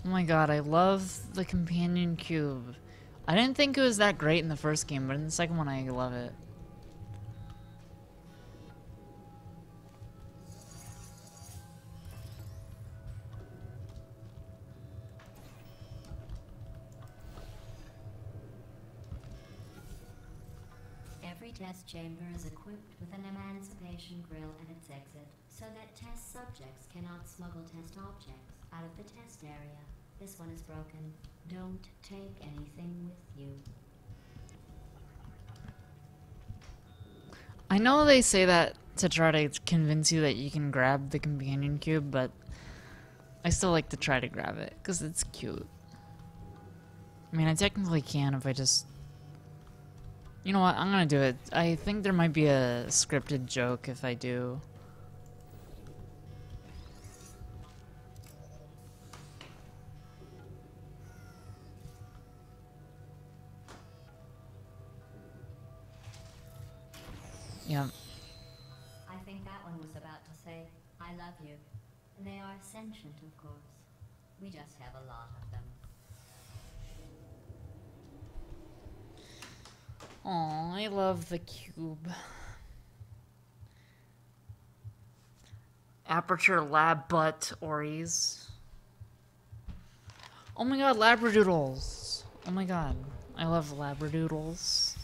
Oh my god, I love the companion cube. I didn't think it was that great in the first game, but in the second one I love it. test chamber is equipped with an emancipation grill at its exit, so that test subjects cannot smuggle test objects out of the test area. This one is broken. Don't take anything with you. I know they say that to try to convince you that you can grab the companion cube, but I still like to try to grab it, because it's cute. I mean, I technically can if I just... You know what, I'm gonna do it. I think there might be a scripted joke if I do. Yeah. I think that one was about to say, I love you. They are sentient, of course. We just have a lot of them. Aw, I love the cube. Aperture Lab Butt Ories. Oh my god, Labradoodles. Oh my god, I love Labradoodles.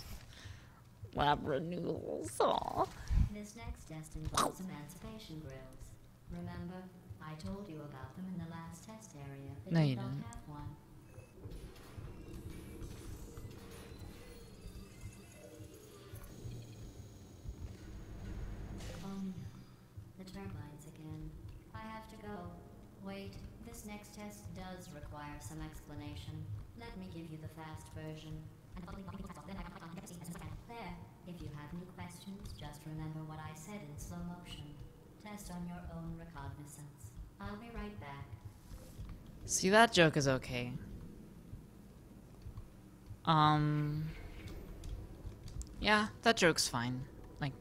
Labradoodles, aw. This next test involves emancipation grills. Remember, I told you about them in the last test area. They No, did you not didn't. have one. Oh no, the turbines again. I have to go. Wait, this next test does require some explanation. Let me give you the fast version. There. If you have any questions, just remember what I said in slow motion. Test on your own recognizance. I'll be right back. See, that joke is okay. Yeah, that joke's fine. Like,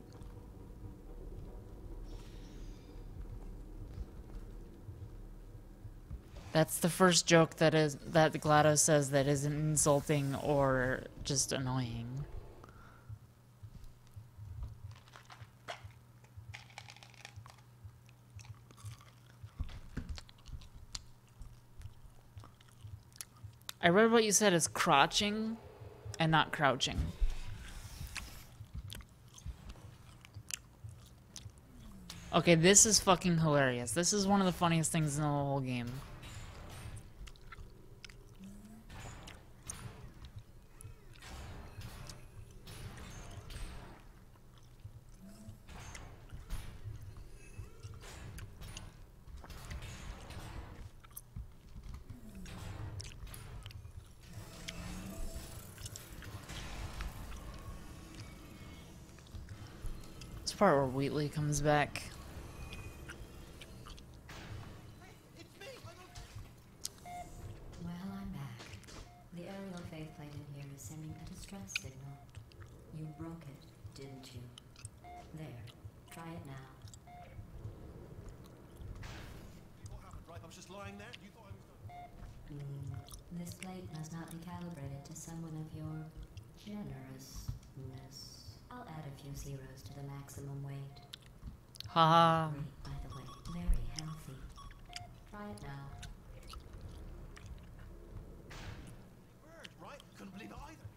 that's the first joke that GLaDOS says that isn't insulting or just annoying. I read what you said as crotching and not crouching. Okay, this is fucking hilarious. This is one of the funniest things in the whole game. This part where Wheatley comes back. Well, I'm back. The aerial faceplate in here is sending a distress signal. You broke it, didn't you? There. Try it now. What happened, right? I was just lying there. You thought I was done. This plate must not be calibrated to someone of your generousness. I'll add a few zeros to the maximum weight. Haha. Great, by the way. Very healthy. Try it now. Word, right? Couldn't believe it either.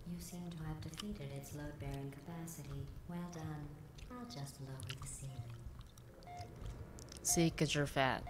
You seem to have defeated its load-bearing capacity. Well done. I'll just lower the ceiling. See, 'cause you're fat.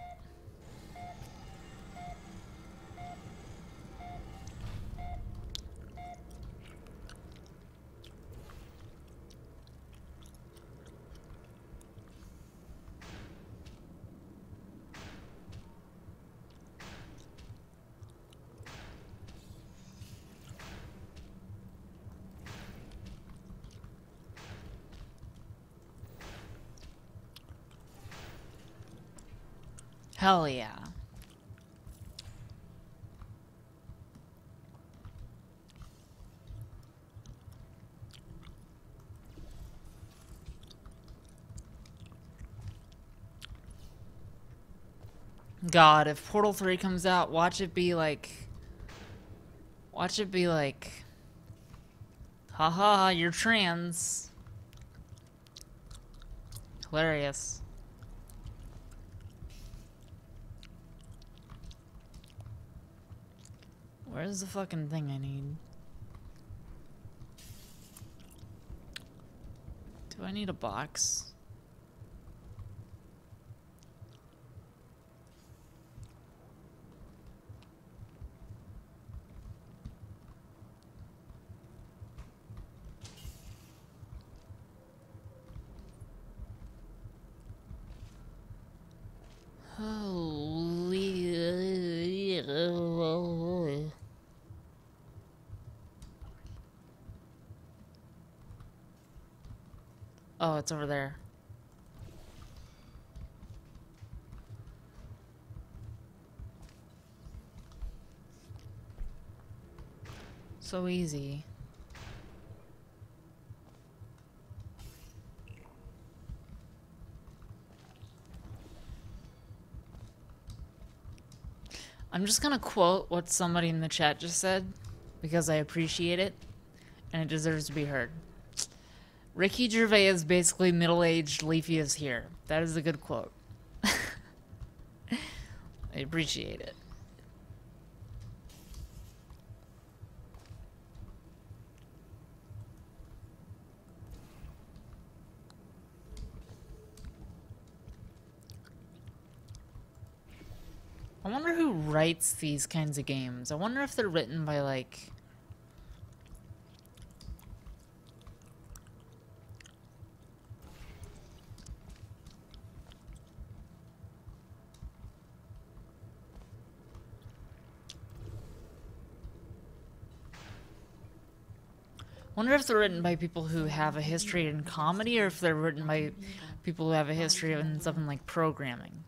Hell yeah. God, if Portal 3 comes out, watch it be like... Haha, you're trans. Hilarious. Where's the fucking thing I need? Do I need a box? Holy. Oh, it's over there. So easy. I'm just gonna quote what somebody in the chat just said because I appreciate it and it deserves to be heard. Ricky Gervais is basically middle-aged Leafy is here. That is a good quote. I appreciate it. I wonder who writes these kinds of games. I wonder if they're written by, like... I wonder if they're written by people who have a history in comedy or if they're written by people who have a history in something like programming.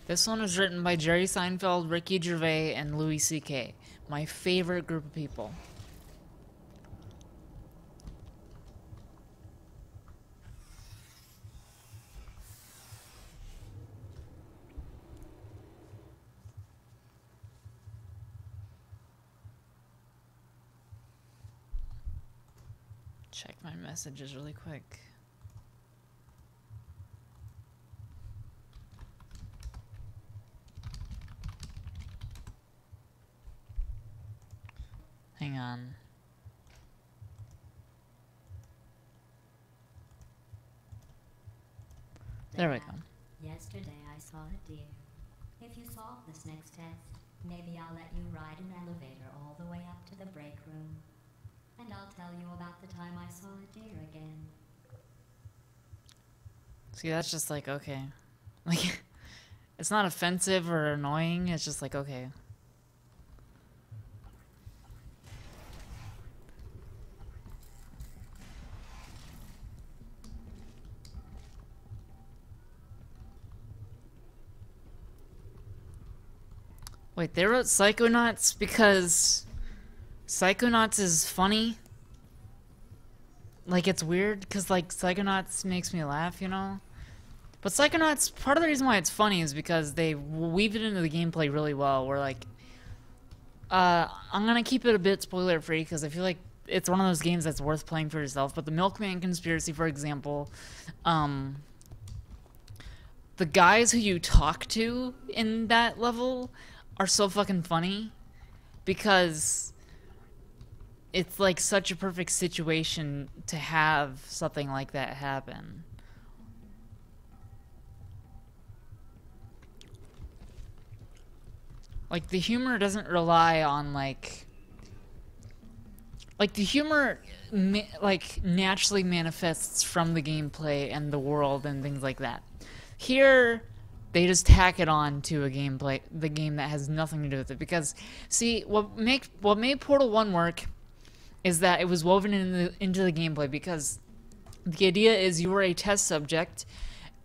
This one was written by Jerry Seinfeld, Ricky Gervais, and Louis C.K. My favorite group of people. Check my messages really quick. Hang on. There we go. Yesterday I saw a deer. If you solve this next test, maybe I'll let you ride an elevator all the way up to the break room. And I'll tell you about the time I saw a deer again. See, that's just like, okay. Like, it's not offensive or annoying, it's just like, okay. Wait, they wrote Psychonauts because Psychonauts is funny? Like, it's weird because, like, Psychonauts makes me laugh, you know? But Psychonauts, part of the reason why it's funny is because they weave it into the gameplay really well. Where, like, I'm gonna keep it a bit spoiler free because I feel like it's one of those games that's worth playing for yourself. But the Milkman Conspiracy, for example, the guys who you talk to in that level are so fucking funny because it's like such a perfect situation to have something like that happen. Like, the humor doesn't rely on, like the humor, like, naturally manifests from the gameplay and the world and things like that. Here, they just tack it on to a gameplay, the game that has nothing to do with it. Because, see, what made Portal 1 work is that it was woven into the gameplay. Because the idea is you were a test subject,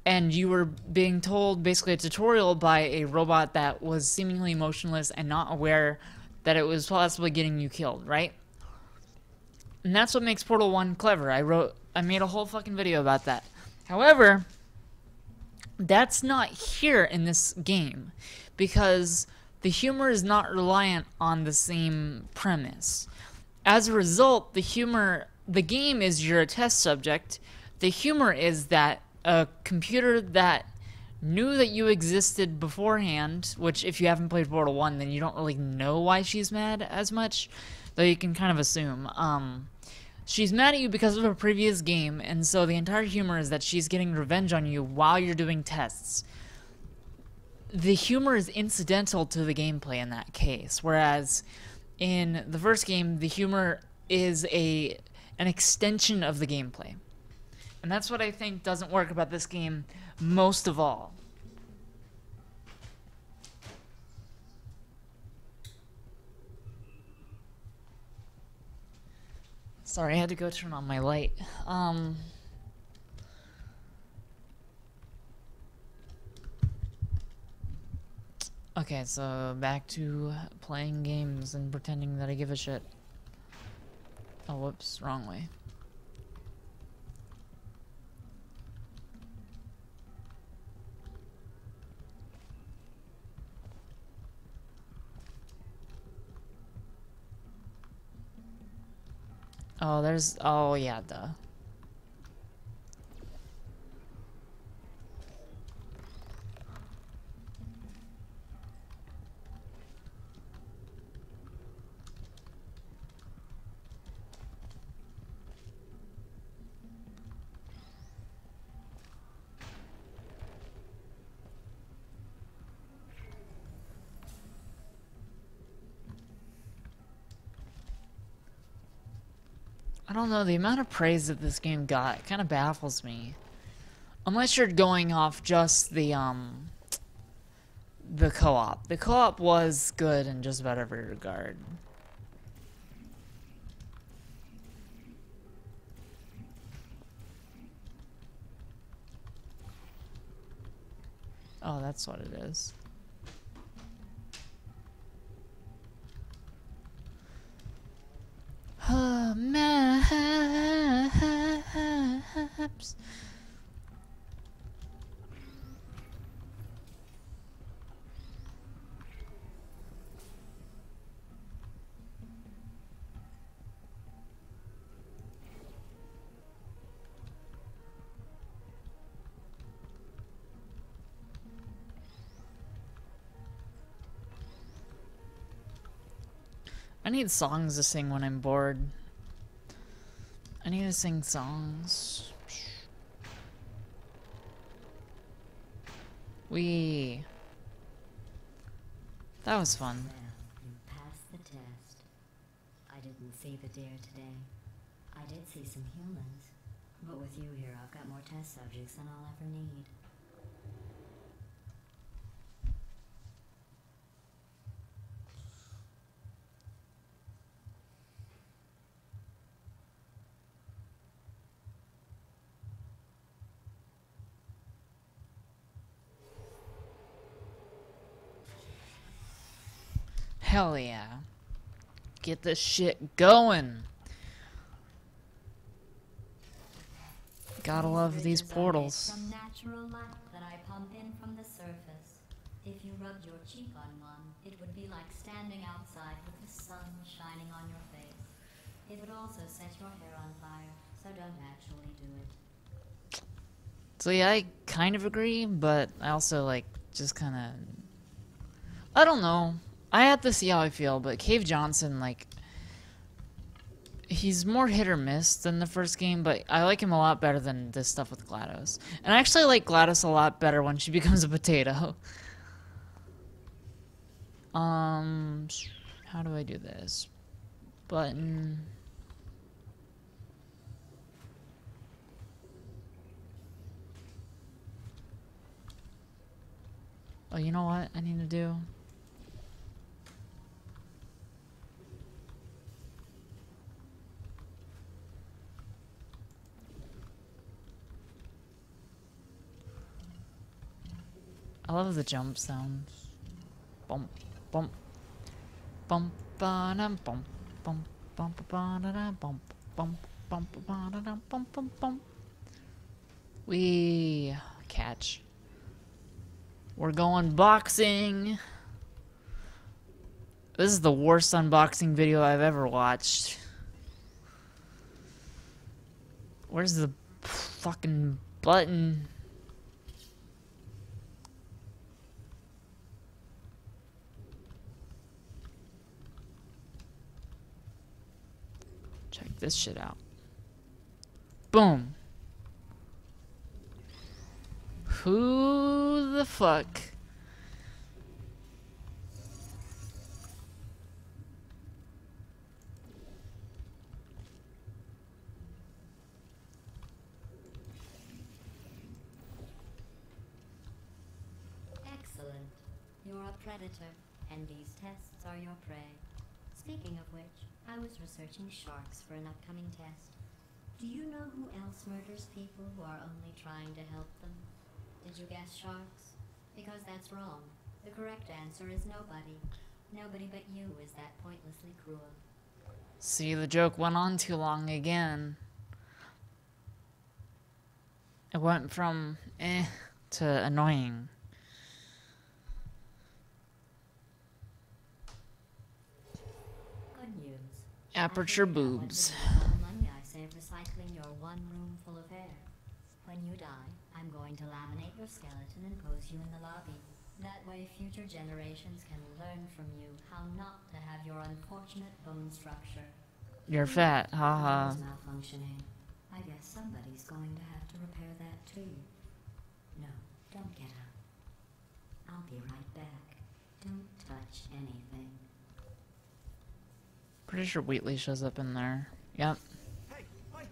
and you were being told basically a tutorial by a robot that was seemingly motionless and not aware that it was possibly getting you killed, right? And that's what makes Portal 1 clever. I made a whole fucking video about that. However, that's not here in this game because the humor is not reliant on the same premise. As a result, the game is you're a test subject. The humor is that a computer that knew that you existed beforehand, which if you haven't played Portal 1, then you don't really know why she's mad as much, though you can kind of assume. She's mad at you because of a previous game, and so the entire humor is that she's getting revenge on you while you're doing tests. The humor is incidental to the gameplay in that case, whereas in the first game, the humor is an extension of the gameplay. And that's what I think doesn't work about this game most of all. Sorry, I had to go turn on my light. Okay, so back to playing games and pretending that I give a shit. Oh, whoops, wrong way. Oh, oh yeah, duh. I don't know, the amount of praise that this game got kind of baffles me. Unless you're going off just the co-op. The co-op was good in just about every regard. Oh, that's what it is. Maps. I need songs to sing when I'm bored. I need to sing songs. That was fun. Well, you passed the test. I didn't see the deer today. I did see some humans. But with you here, I've got more test subjects than I'll ever need. Hell yeah. Get this shit going. Gotta love these portals. Some natural light that I pump in from the surface. If you rubbed your cheek on one, it would be like standing outside with the sun shining on your face. It would also set your hair on fire, so don't actually do it. So yeah, I kind of agree, but I also like just kind of, I don't know. I have to see how I feel, but Cave Johnson, like, he's more hit or miss than the first game, but I like him a lot better than this stuff with GLaDOS. And I actually like GLaDOS a lot better when she becomes a potato. How do I do this? Button. Oh, you know what I need to do? I love the jump sounds. Bump, bump, bump, ba-dum, bump, bump, bump, ba-da-dum, bump, bump, bump, ba-da-dum, bump, bump, bump. We catch. We're going boxing. This is the worst unboxing video I've ever watched. Where's the fucking button? check this shit out. Boom. Who the fuck? Excellent. You're a predator, and these tests are your prey. Speaking of which, I was researching sharks for an upcoming test. Do you know who else murders people who are only trying to help them? Did you guess sharks? Because that's wrong. The correct answer is nobody. Nobody but you is that pointlessly cruel. See, the joke went on too long again. It went from to annoying. Good news. Aperture I figured out what boobs. to do with all the money I saved recycling your one room full of hair. When you die, I'm going to laminate your skeleton and pose you in the lobby. That way future generations can learn from you how not to have your unfortunate bone structure. You're fat, haha. It's malfunctioning. I guess somebody's going to have to repair that too. No, don't get up. I'll be right back. Don't touch anything. Pretty sure Wheatley shows up in there. Yep. Hey, hi,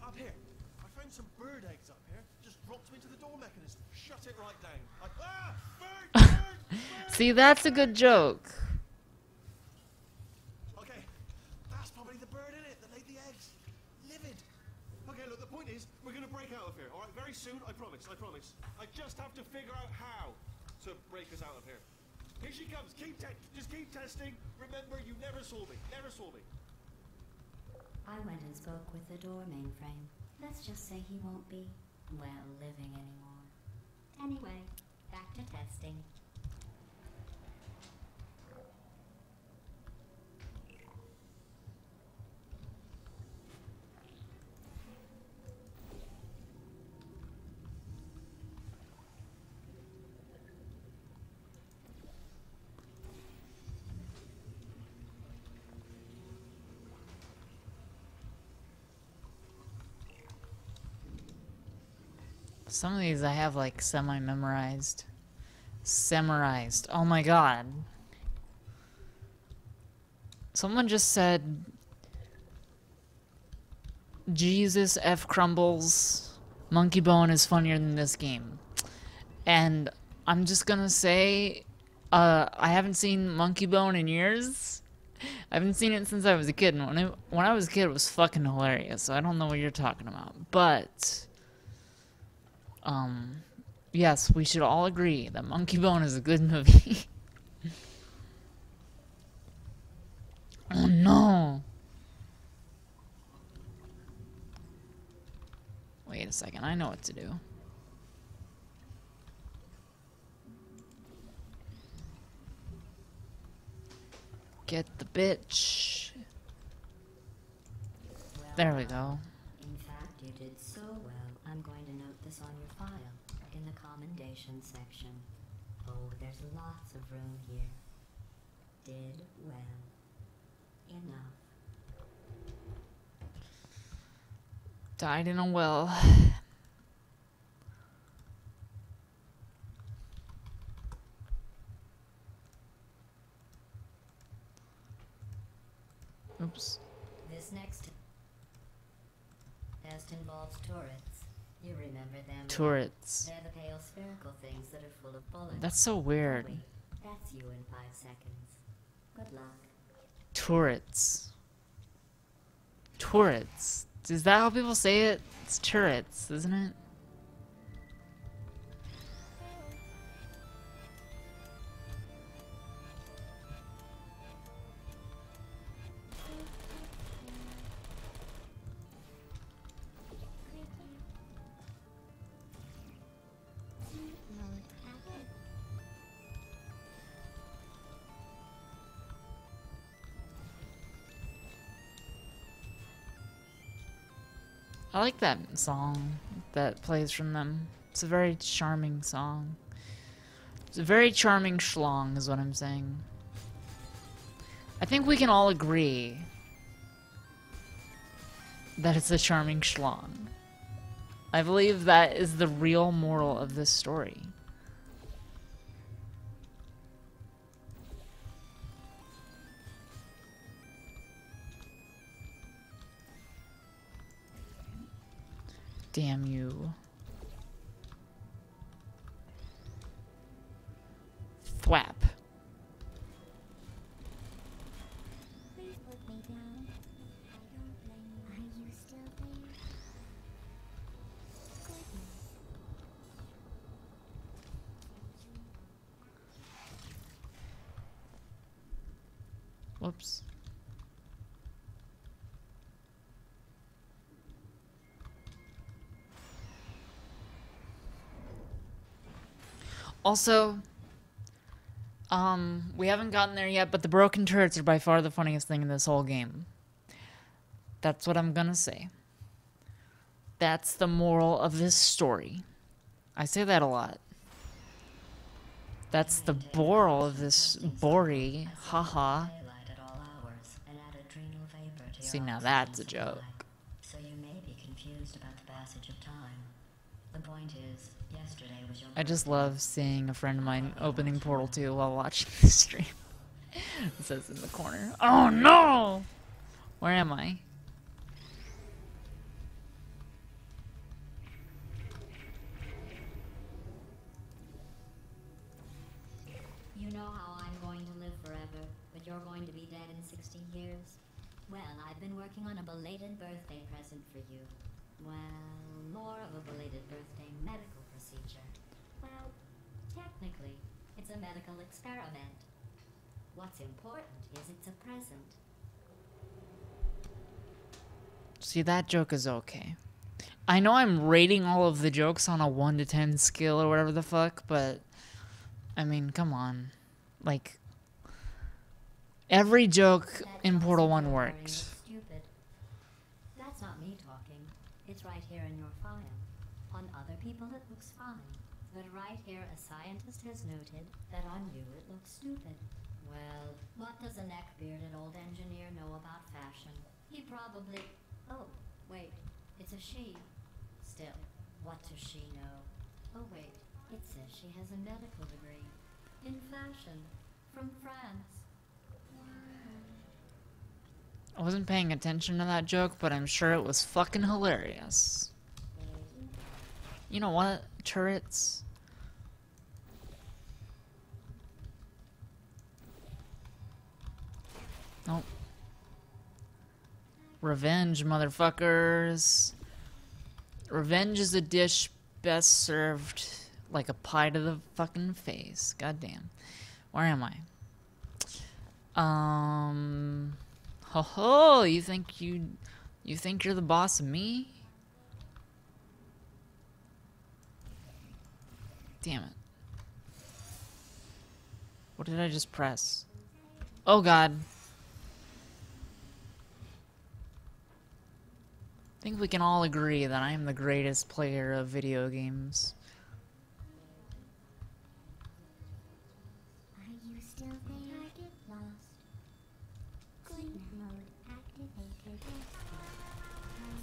up here. I found some bird eggs up here. Just dropped them into the door mechanism. Shut it right down. Bird! See, that's a good joke. Okay, that's probably the bird in it that laid the eggs. Livid. Okay, look, the point is, we're gonna break out of here, alright? Very soon, I promise, I promise. I just have to figure out how to break us out of here. Here she comes, just keep testing. Remember, you never saw me, never saw me. I went and spoke with the door mainframe. Let's just say he won't be, well, living anymore. Anyway, back to testing. Some of these I have like semi-memorized. Summarized. Oh my god. Someone just said Jesus F. Crumbles, Monkey Bone is funnier than this game. And I'm just gonna say, I haven't seen Monkey Bone in years. I haven't seen it since I was a kid, and when I was a kid, it was fucking hilarious, so I don't know what you're talking about. But, yes, we should all agree that Monkey Bone is a good movie. Oh no! Wait a second, I know what to do. Get the bitch. Well There we done. go. In fact, you did so well. I'm going to note this on your file, in the commendation section. Oh, there's lots of room here. Did well. Enough. Died in a well. Oops. This next test involves turrets. You remember them? right? Turrets. They're the pale spherical things that are full of bullets. That's so weird. Wait, that's you in 5 seconds. Good luck. Turrets. Turrets. Is that how people say it? It's turrets, isn't it? I like that song that plays from them. It's a very charming song. It's a very charming schlong, is what I'm saying. I think we can all agree that it's a charming schlong. I believe that is the real moral of this story. Damn you. Thwap. Please put me down. I don't blame you. Are you still there? Goodness. Whoops. Also, we haven't gotten there yet, but the broken turrets are by far the funniest thing in this whole game. That's what I'm gonna say. That's the moral of this story. I say that a lot. That's the moral of this Bori. Haha. Daylight at all hours and add adrenal vapor to your See, now oxygen that's a supply. joke. So you may be confused about the passage of time. The point is, yesterday was your I just birthday. love seeing a friend of mine opening Portal 2 while watching the stream. It says in the corner. Oh no! Where am I? You know how I'm going to live forever, but you're going to be dead in 60 years? Well, I've been working on a belated birthday present for you. Well, more of a belated birthday medical procedure. Well, technically, it's a medical experiment. What's important is it's a present. See, that joke is okay. I know I'm rating all of the jokes on a 1 to 10 scale or whatever the fuck, but I mean, come on. Like, every joke That in Portal 1 Johnson February worked. looks stupid. That's not me talking. It's right here in your file. On other people it looks fine. But right here a scientist has noted that on you it looks stupid. Well, what does a neck-bearded old engineer know about fashion? He probably... Oh, wait. It's a she. Still, what does she know? Oh wait, it says she has a medical degree. In fashion. From France. I wasn't paying attention to that joke, but I'm sure it was fucking hilarious. You know what? Turrets. Nope. Revenge, motherfuckers. Revenge is a dish best served like a pie to the fucking face. Goddamn. Where am I? Ho ho, you think you're the boss of me? Damn it. What did I just press? Oh god. I think we can all agree that I am the greatest player of video games. Are you still there? Target lost. Sleep mode activated.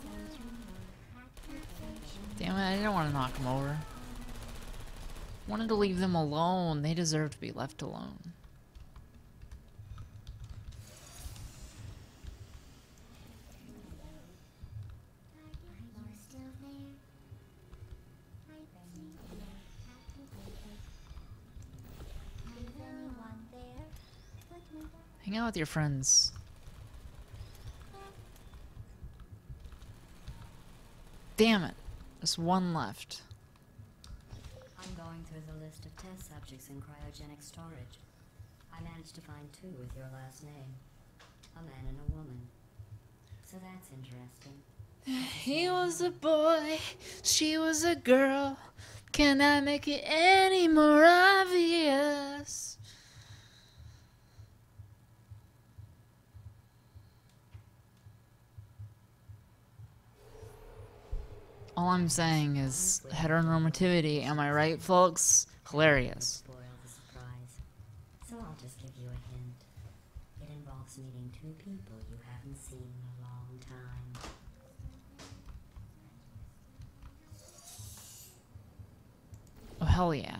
Sentry mode activation. Damn it, I didn't want to knock them over. Wanted to leave them alone. They deserve to be left alone. Are you still there? Sleep mode activated. Is anyone there? Put me down. Hang out with your friends. Damn it. There's one left. I'm going through the list of test subjects in cryogenic storage. I managed to find 2 with your last name. A man and a woman. So that's interesting. He was a boy, she was a girl. Can I make it any more obvious? All I'm saying is heteronormativity, am I right, folks? Hilarious. Spoil the surprise. So I'll just give you a hint. It involves meeting 2 people you haven't seen in a long time. hell yeah.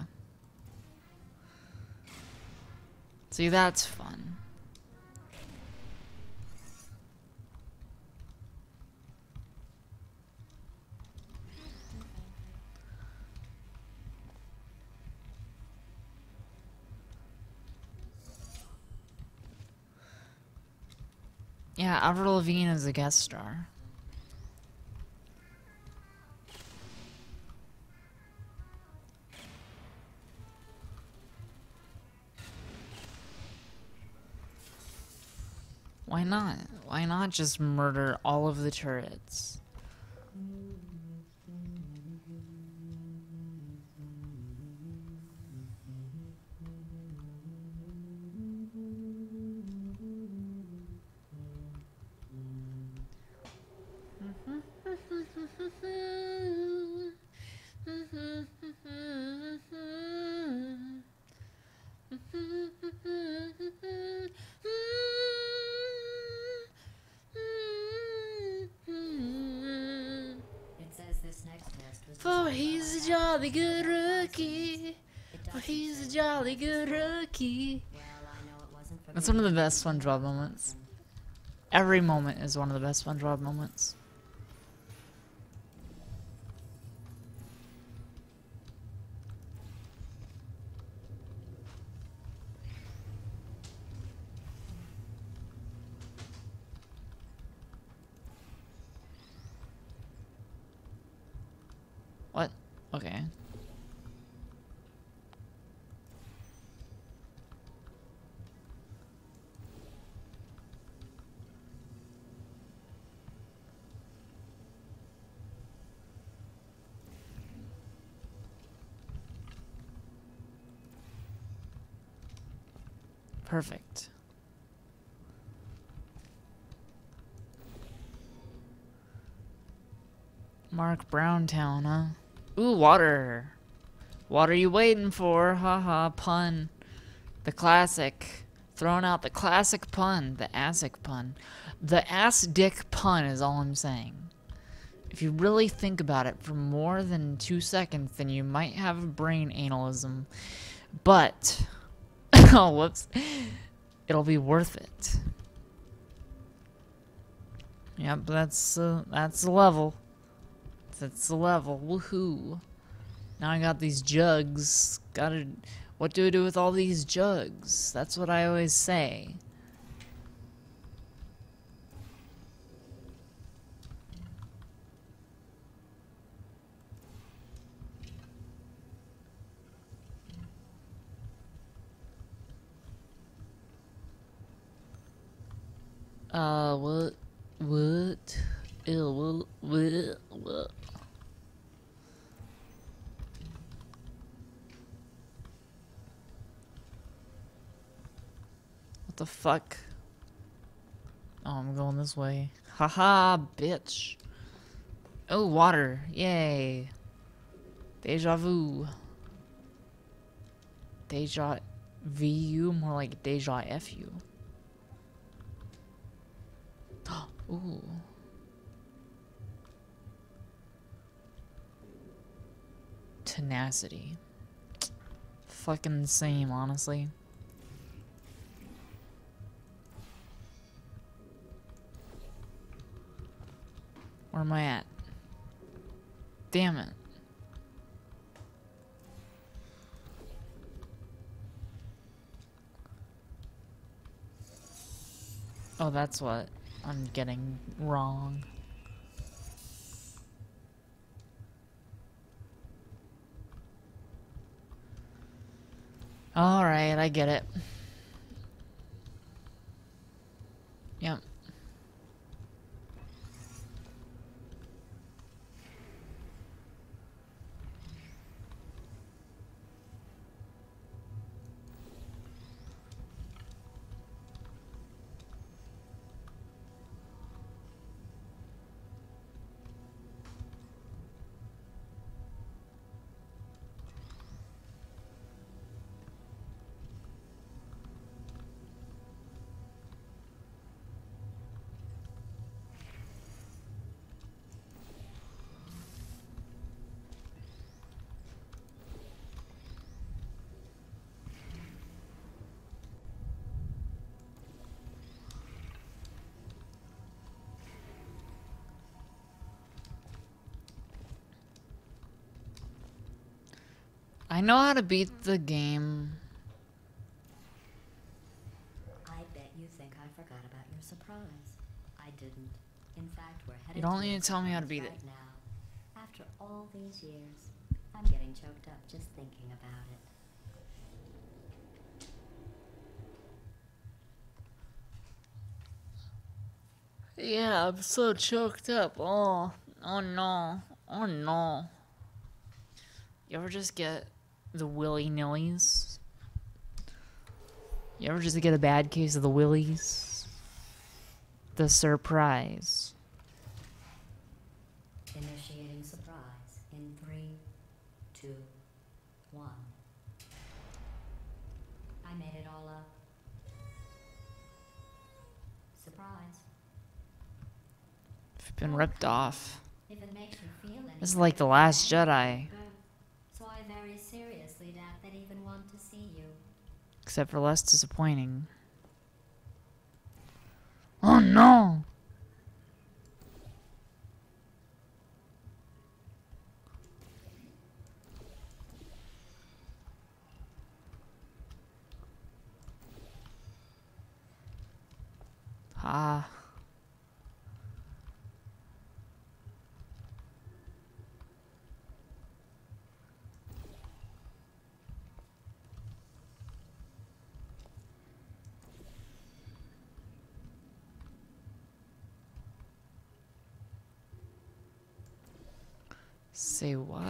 See, that's fun. Yeah, Avril Lavigne is a guest star. Why not? Why not just murder all of the turrets? It says this next test was For designed he's by a jolly actors good of the rookie. It For doesn't he's a say jolly who good was rookie. Well, I know it wasn't for That's one of the me. best SpongeBob moments. Every moment is one of the best SpongeBob moments. What? Okay. Perfect. Mark Browntown, huh? Ooh, water. What are you waiting for? Haha, pun. The classic. Throwing out the classic pun. The ASIC pun. The ass dick pun is all I'm saying. If you really think about it for more than 2 seconds, then you might have a brain analism. But, oh, whoops. It'll be worth it. Yep, that's the level. That's the level. Woohoo. Now I got these jugs. What do I do with all these jugs? That's what I always say. What? What? Ew, what? What the fuck? Oh, I'm going this way. Haha, bitch. Oh, water. Yay. Deja vu. Deja VU? More like deja FU. Ooh. Tenacity. Fucking same, honestly. Where am I at? Damn it. Oh, that's what I'm getting wrong. Alright, I get it. Yep. I know how to beat the game. I bet you think I forgot about your surprise. I didn't. In fact, we're headed You don't to need your to tell me how to surprise beat it. right now. After all these years, I'm getting choked up just thinking about it. Yeah, I'm so choked up. Oh no. Oh no. You ever just get the willy-nillys? You ever just get a bad case of the willies? The surprise. Initiating surprise in 3, 2, 1. I made it all up. Surprise. I've been ripped off. If it makes you feel any This is like The Last Jedi. So I very seriously doubt they'd even want to see you. Except for less disappointing. Oh no! Ah. Say what?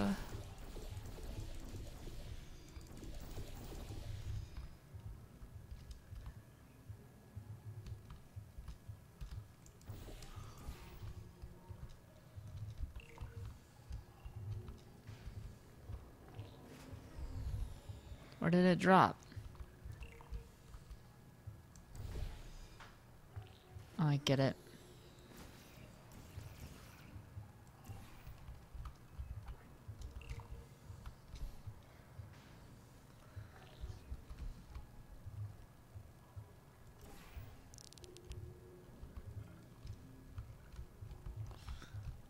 Where did it drop? Oh, I get it.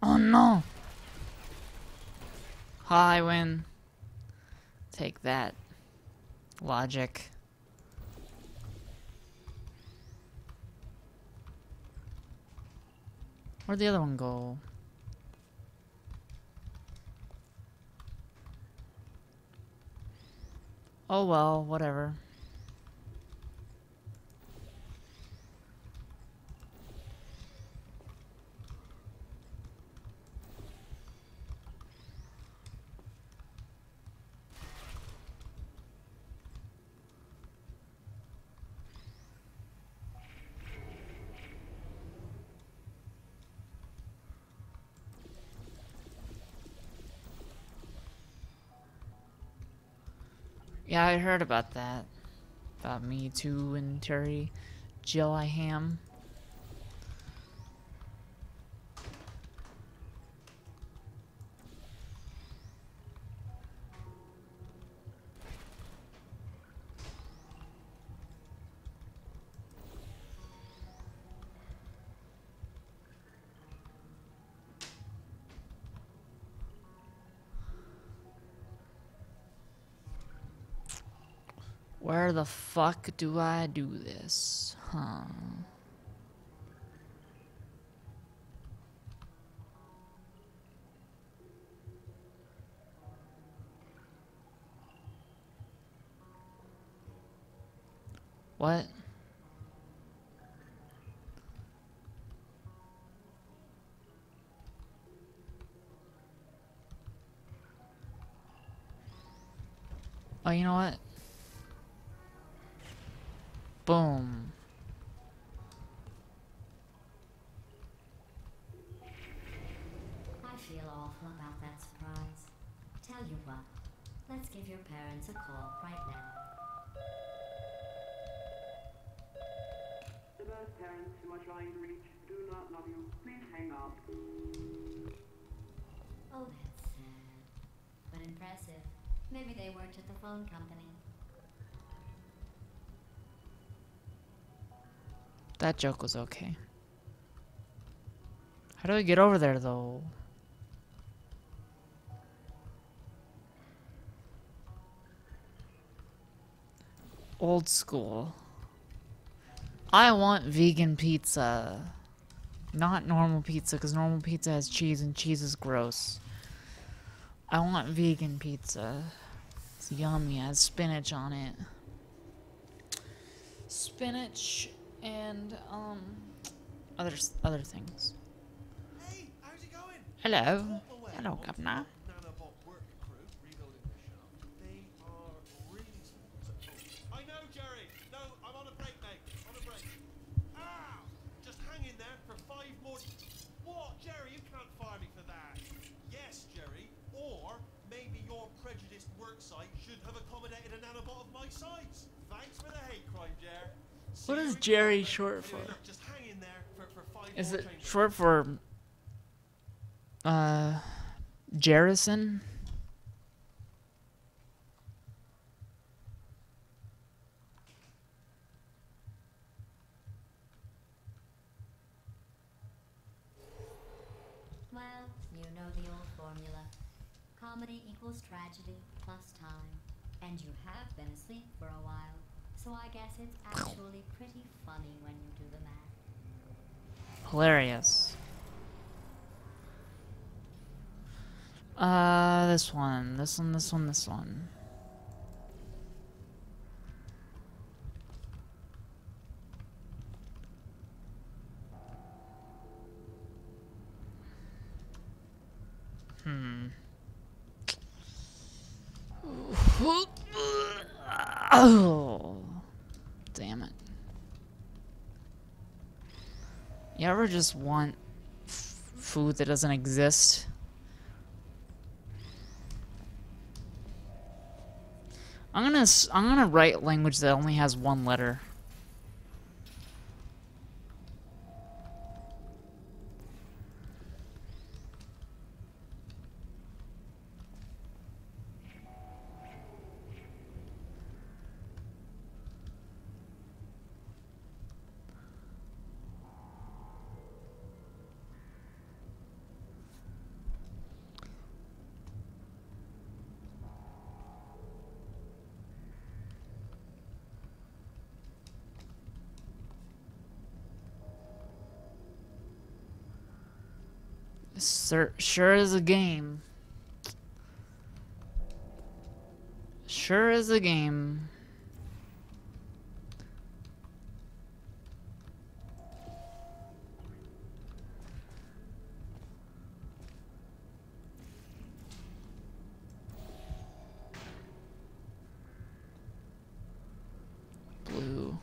Oh no! I win. Take that. Logic. Where'd the other one go? Oh well, whatever. Yeah, I heard about that. About Me Too and Terry Gilliam. Where the fuck do I do this? Huh. What? Oh, you know what? Boom. I feel awful about that surprise. Tell you what, let's give your parents a call right now. The birth parents who are trying to reach do not love you. Please hang up. Oh, that's sad. But impressive. Maybe they worked at the phone company. That joke was okay. How do I get over there, though? old school. I want vegan pizza. Not normal pizza, because normal pizza has cheese and cheese is gross. I want vegan pizza. It's yummy. It has spinach on it. Spinach and other things. Hey, how's it going? Hello. Hello, Governor. Nanobot work crew rebuilding the shaft. They are really small. I know, Jerry. No, I'm on a break, mate. On a break. Ah! Just hang in there for 5 more. What, Jerry? You can't fire me for that. Yes, Jerry. Or maybe your prejudiced work site should have accommodated a nanobot of my size. Thanks for the hate crime, Jer. What is Jerry short for? Anyway, look, just hang in there for 5 Is more it chambers. short for Jerrison? Well, you know the old formula. Comedy equals tragedy plus time. And you have been asleep for a while. So I guess it's actually pretty funny when you do the math. Hilarious. This one. Oh, damn it. You ever just want food that doesn't exist? I'm gonna write language that only has one letter. Sure is a game. Sure is a game. Blue.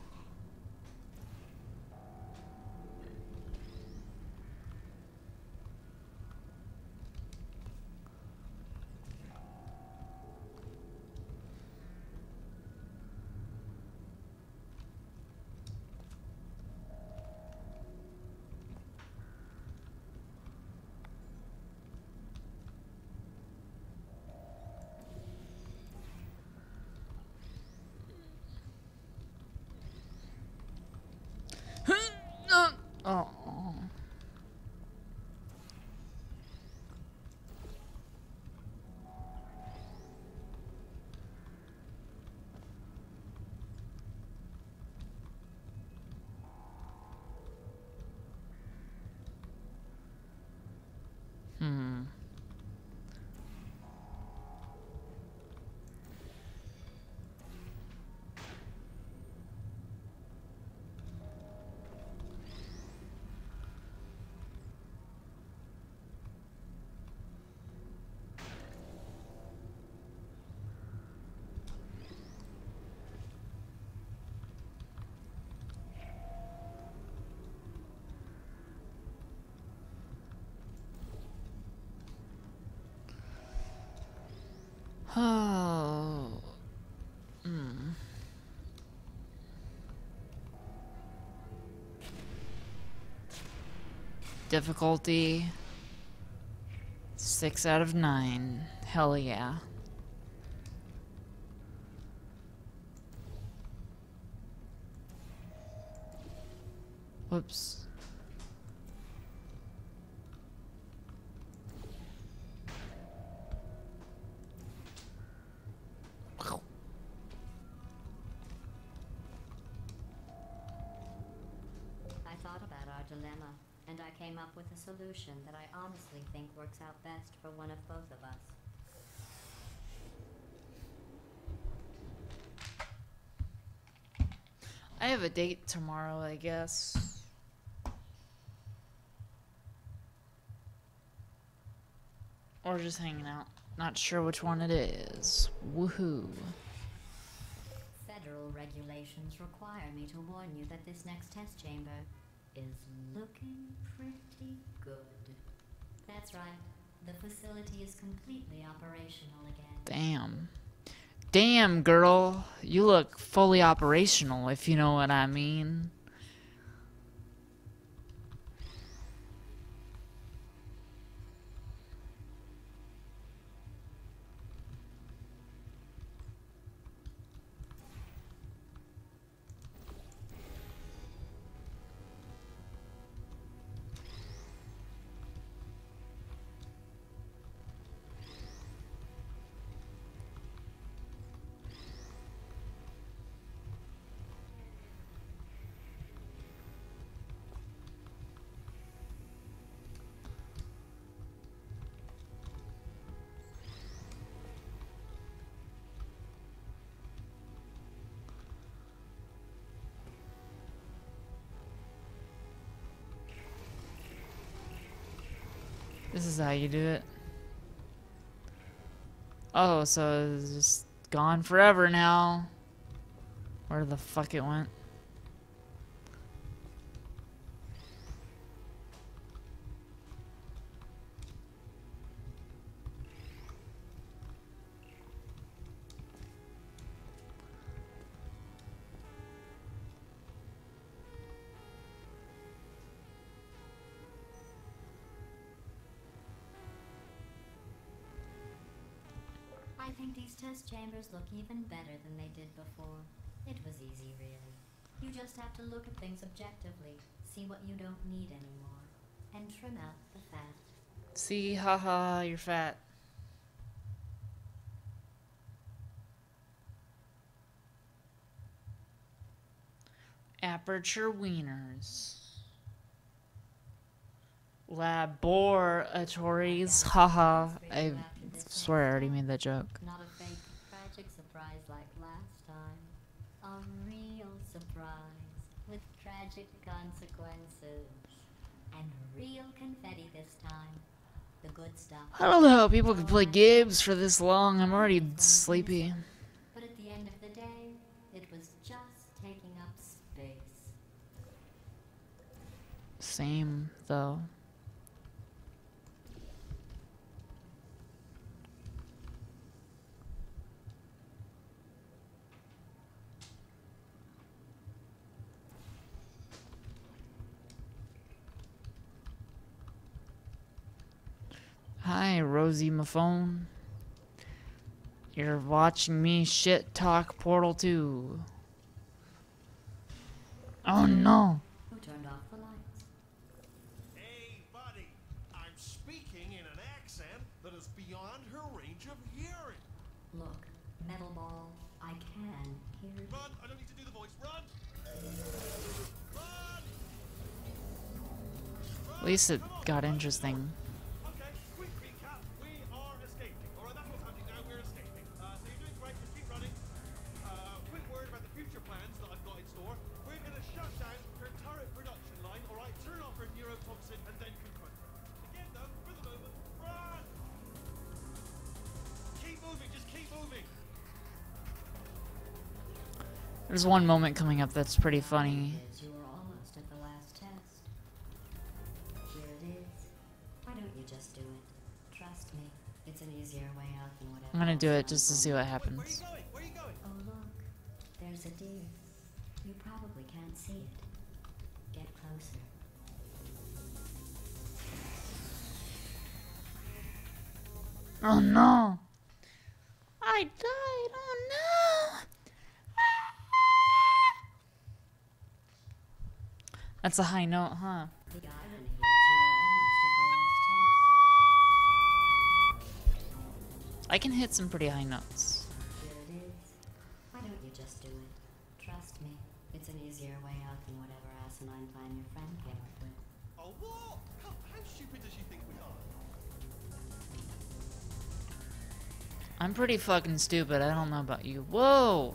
Oh. Hmm. Oh. Difficulty 6 out of 9. Hell yeah. Whoops. dilemma, and I came up with a solution that I honestly think works out best for one of both of us. I have a date tomorrow, I guess. Or just hanging out. Not sure which one it is. Woohoo. Federal regulations require me to warn you that this next test chamber is looking pretty good. That's right. The facility is completely operational again. Damn. Damn, girl. You look fully operational, if you know what I mean. This is how you do it. Oh, so it's just gone forever now. Where the fuck it went? I think these test chambers look even better than they did before. It was easy, really. You just have to look at things objectively, see what you don't need anymore, and trim out the fat. See, haha, you're fat. Aperture wieners. Laboratories, haha. I swear I already made that joke. Not a fake, tragic surprise like last time. A real surprise with tragic consequences. And real confetti this time. The good stuff. I don't know how people can play games for this long. I'm already sleepy. But at the end of the day, it was just taking up space. Same, though. Hi, Rosie Mafone. You're watching me shit talk Portal 2. Oh no. Who turned off the lights? Hey, buddy. I'm speaking in an accent that is beyond her range of hearing. Look, Metal Ball, I can hear you. Run! I don't need to do the voice. Run! Run! At least it got interesting. Okay, quick recap. We are escaping. Alright, that's what's happening now. We're escaping. So you're doing great. Just keep running. Quick word about the future plans that I've got in store. We're going to shut down her turret production line, alright? Turn off her neurotoxin and then confront her. Again, though, for the moment, run! Keep moving. Just keep moving. There's one moment coming up that's pretty funny. You were almost at the last test. Here it is. Why don't you just do it? Trust me, it's an easier way out than whatever. I'm gonna do else it just to might see what find. happens. Where are you going? Where are you going? Oh look, there's a deer. You probably can't see it. Get closer. Oh no! I died! Oh no! That's a high note, huh? The irony is you were almost at the last test. I can hit some pretty high notes. Here it is. Why don't you just do it? Trust me, it's an easier way out than whatever asinine plan your friend came up with. I'm pretty fucking stupid. I don't know about you. Whoa!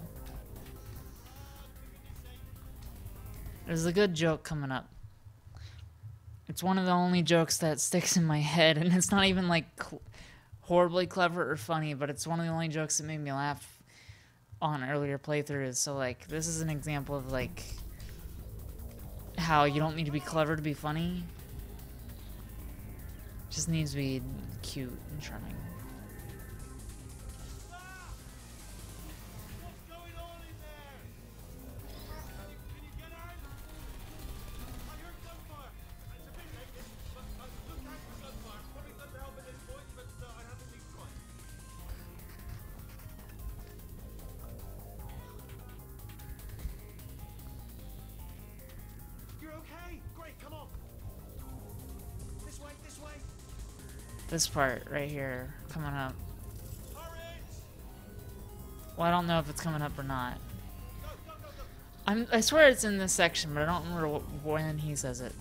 There's a good joke coming up. It's one of the only jokes that sticks in my head, and it's not even like horribly clever or funny, but it's one of the only jokes that made me laugh on earlier playthroughs. So like, this is an example of like how you don't need to be clever to be funny. It just needs to be cute and charming. You're okay. Great, come on. This way, this way. This part right here coming up. Hurry! Well, I don't know if it's coming up or not. Go, go, go, go. I swear it's in this section, but I don't remember when he says it.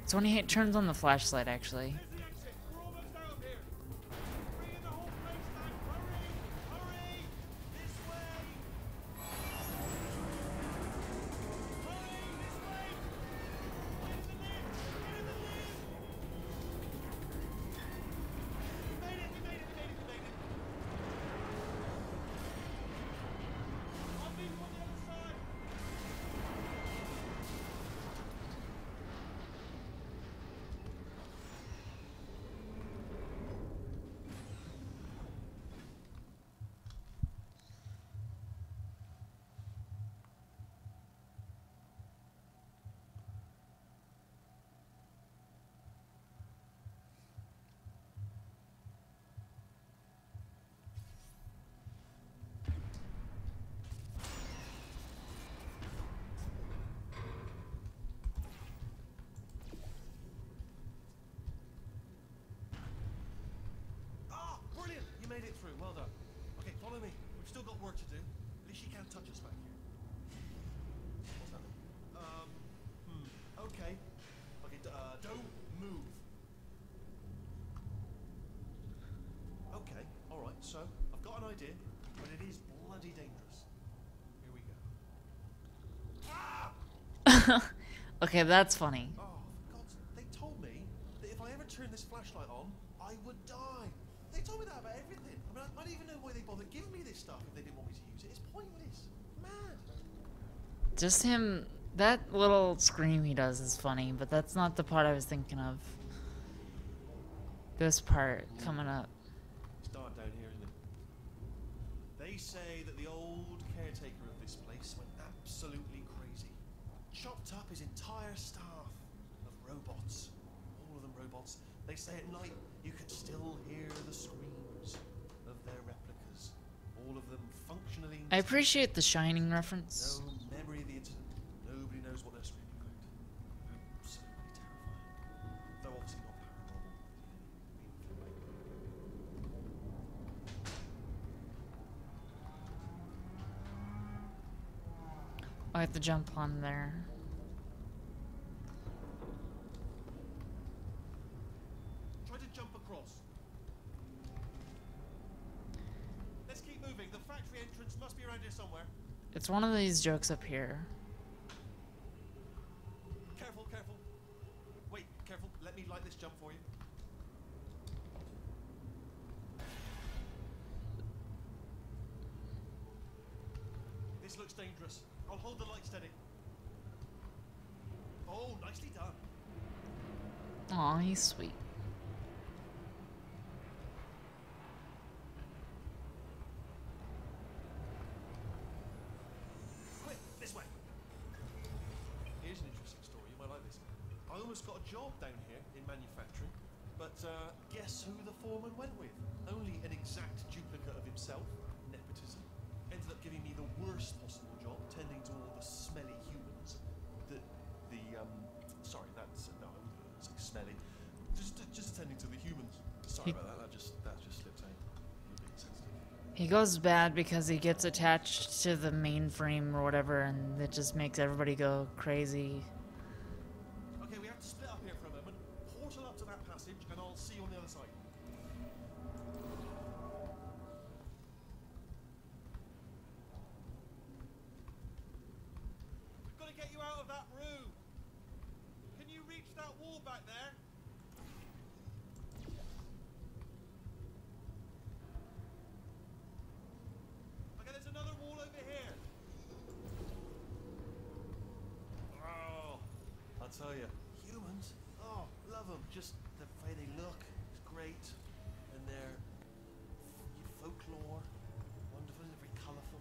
It's when he turns on the flashlight, actually. Here's the exit. We're almost out of here. Bring in the whole place down. Hurry! Hurry! This way! Hurry! This way! Get in the lift! Get in the lift! We made it! We made it! We made it! We made it! I'll meet you on the other side! Ah, brilliant! You made it through. Well done. Okay, follow me. We've still got work to do. At least you can't touch us back here. What's that? Okay. Okay, don't move. Okay, alright, so I've got an idea, but it is bloody dangerous. Here we go. Ah! Okay, that's funny. Oh, for God's sake, they told me that if I ever turned this flashlight on, I would die. They told me that about everything. I mean, I don't even know why they bothered giving me this stuff if they didn't want me to use it. It's pointless. Mad. Just him, that little scream he does is funny, but that's not the part I was thinking of. This part coming up. It's dark down here, isn't it? They say that the old caretaker of this place went absolutely crazy. Chopped up his entire staff of robots. All of them robots. They say at night you could still hear the screams of their replicas. All of them functionally I appreciate the Shining reference. no memory of the incident. Nobody knows what they're screaming about. Absolutely terrifying. Though obviously not paranormal. I have to jump on there. Try to jump across. Let's keep moving. The factory entrance must be around here somewhere. It's one of these jokes up here. Careful, careful. Wait, careful. Let me light this jump for you. This looks dangerous. I'll hold the light steady. Oh, nicely done. Aw, he's sweet. Quick, this way. Here's an interesting story. You might like this. I almost got a job down here in manufacturing, but guess who the foreman went with? Only an exact duplicate of himself. Nepotism. Ended up giving me the worst possible job, tending to all the smelly humans. Sorry, that's no, I wouldn't say smelly. Just attending to the humans. Sorry about that. That just slipped out. You're being sensitive. He goes bad because he gets attached to the mainframe or whatever, and it just makes everybody go crazy. Okay, we have to split up here for a moment. Portal up to that passage, and I'll see you on the other side. We've got to get you out of that room. Can you reach that wall back there? Okay, there's another wall over here. Oh, I'll tell you, humans, oh, love them. Just the way they look is great. And their folklore, wonderful, they're very colourful.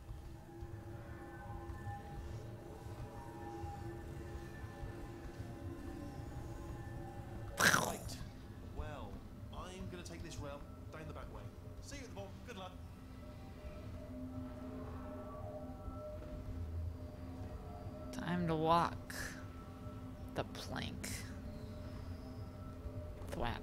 Right, well, I'm going to take this rail down the back way. See you at the bottom, good luck. Time to walk the plank. Thwap.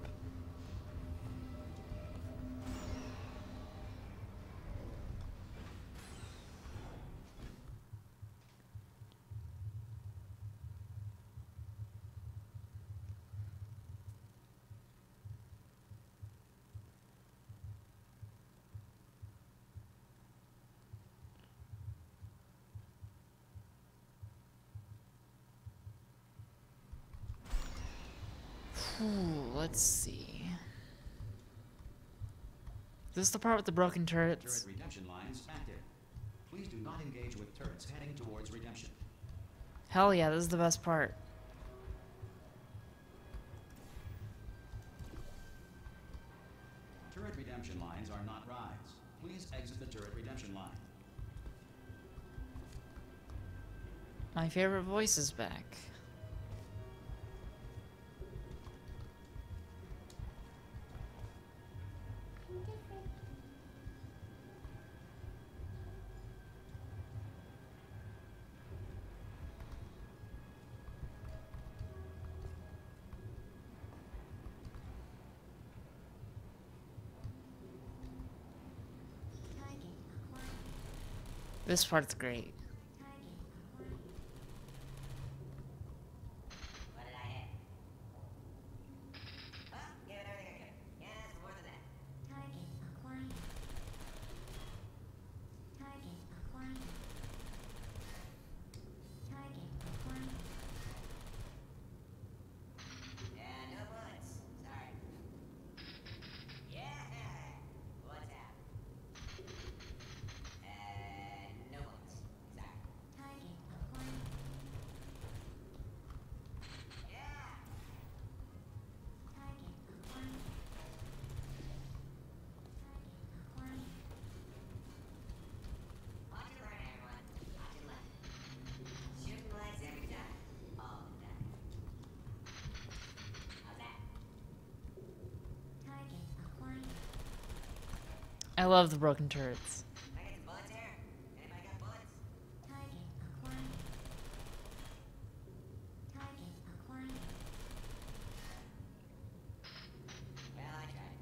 Ooh, let's see. Is this the part with the broken turrets? Turret redemption lines active. Please do not engage with turrets heading towards redemption. Hell yeah, this is the best part. Turret redemption lines are not rides. Please exit the turret redemption line. My favorite voice is back. Target acquired. This part's great. Target acquired. What did I hit? Oh, give it everything I could. Yes, more than that. Target acquired. Target acquired. Target acquired. Yeah, no bullets. Sorry. Yeah. What's that? No bullets. Sorry. Target acquired. Yeah. Target acquired. Target acquired. Watch and learn, everyone. Watch and learn. Shooting legs every time. All the time. How's that? Target acquired. I love the broken turrets. I got some bullets here. Anybody got bullets? Target acquired. Target acquired. Well, I tried.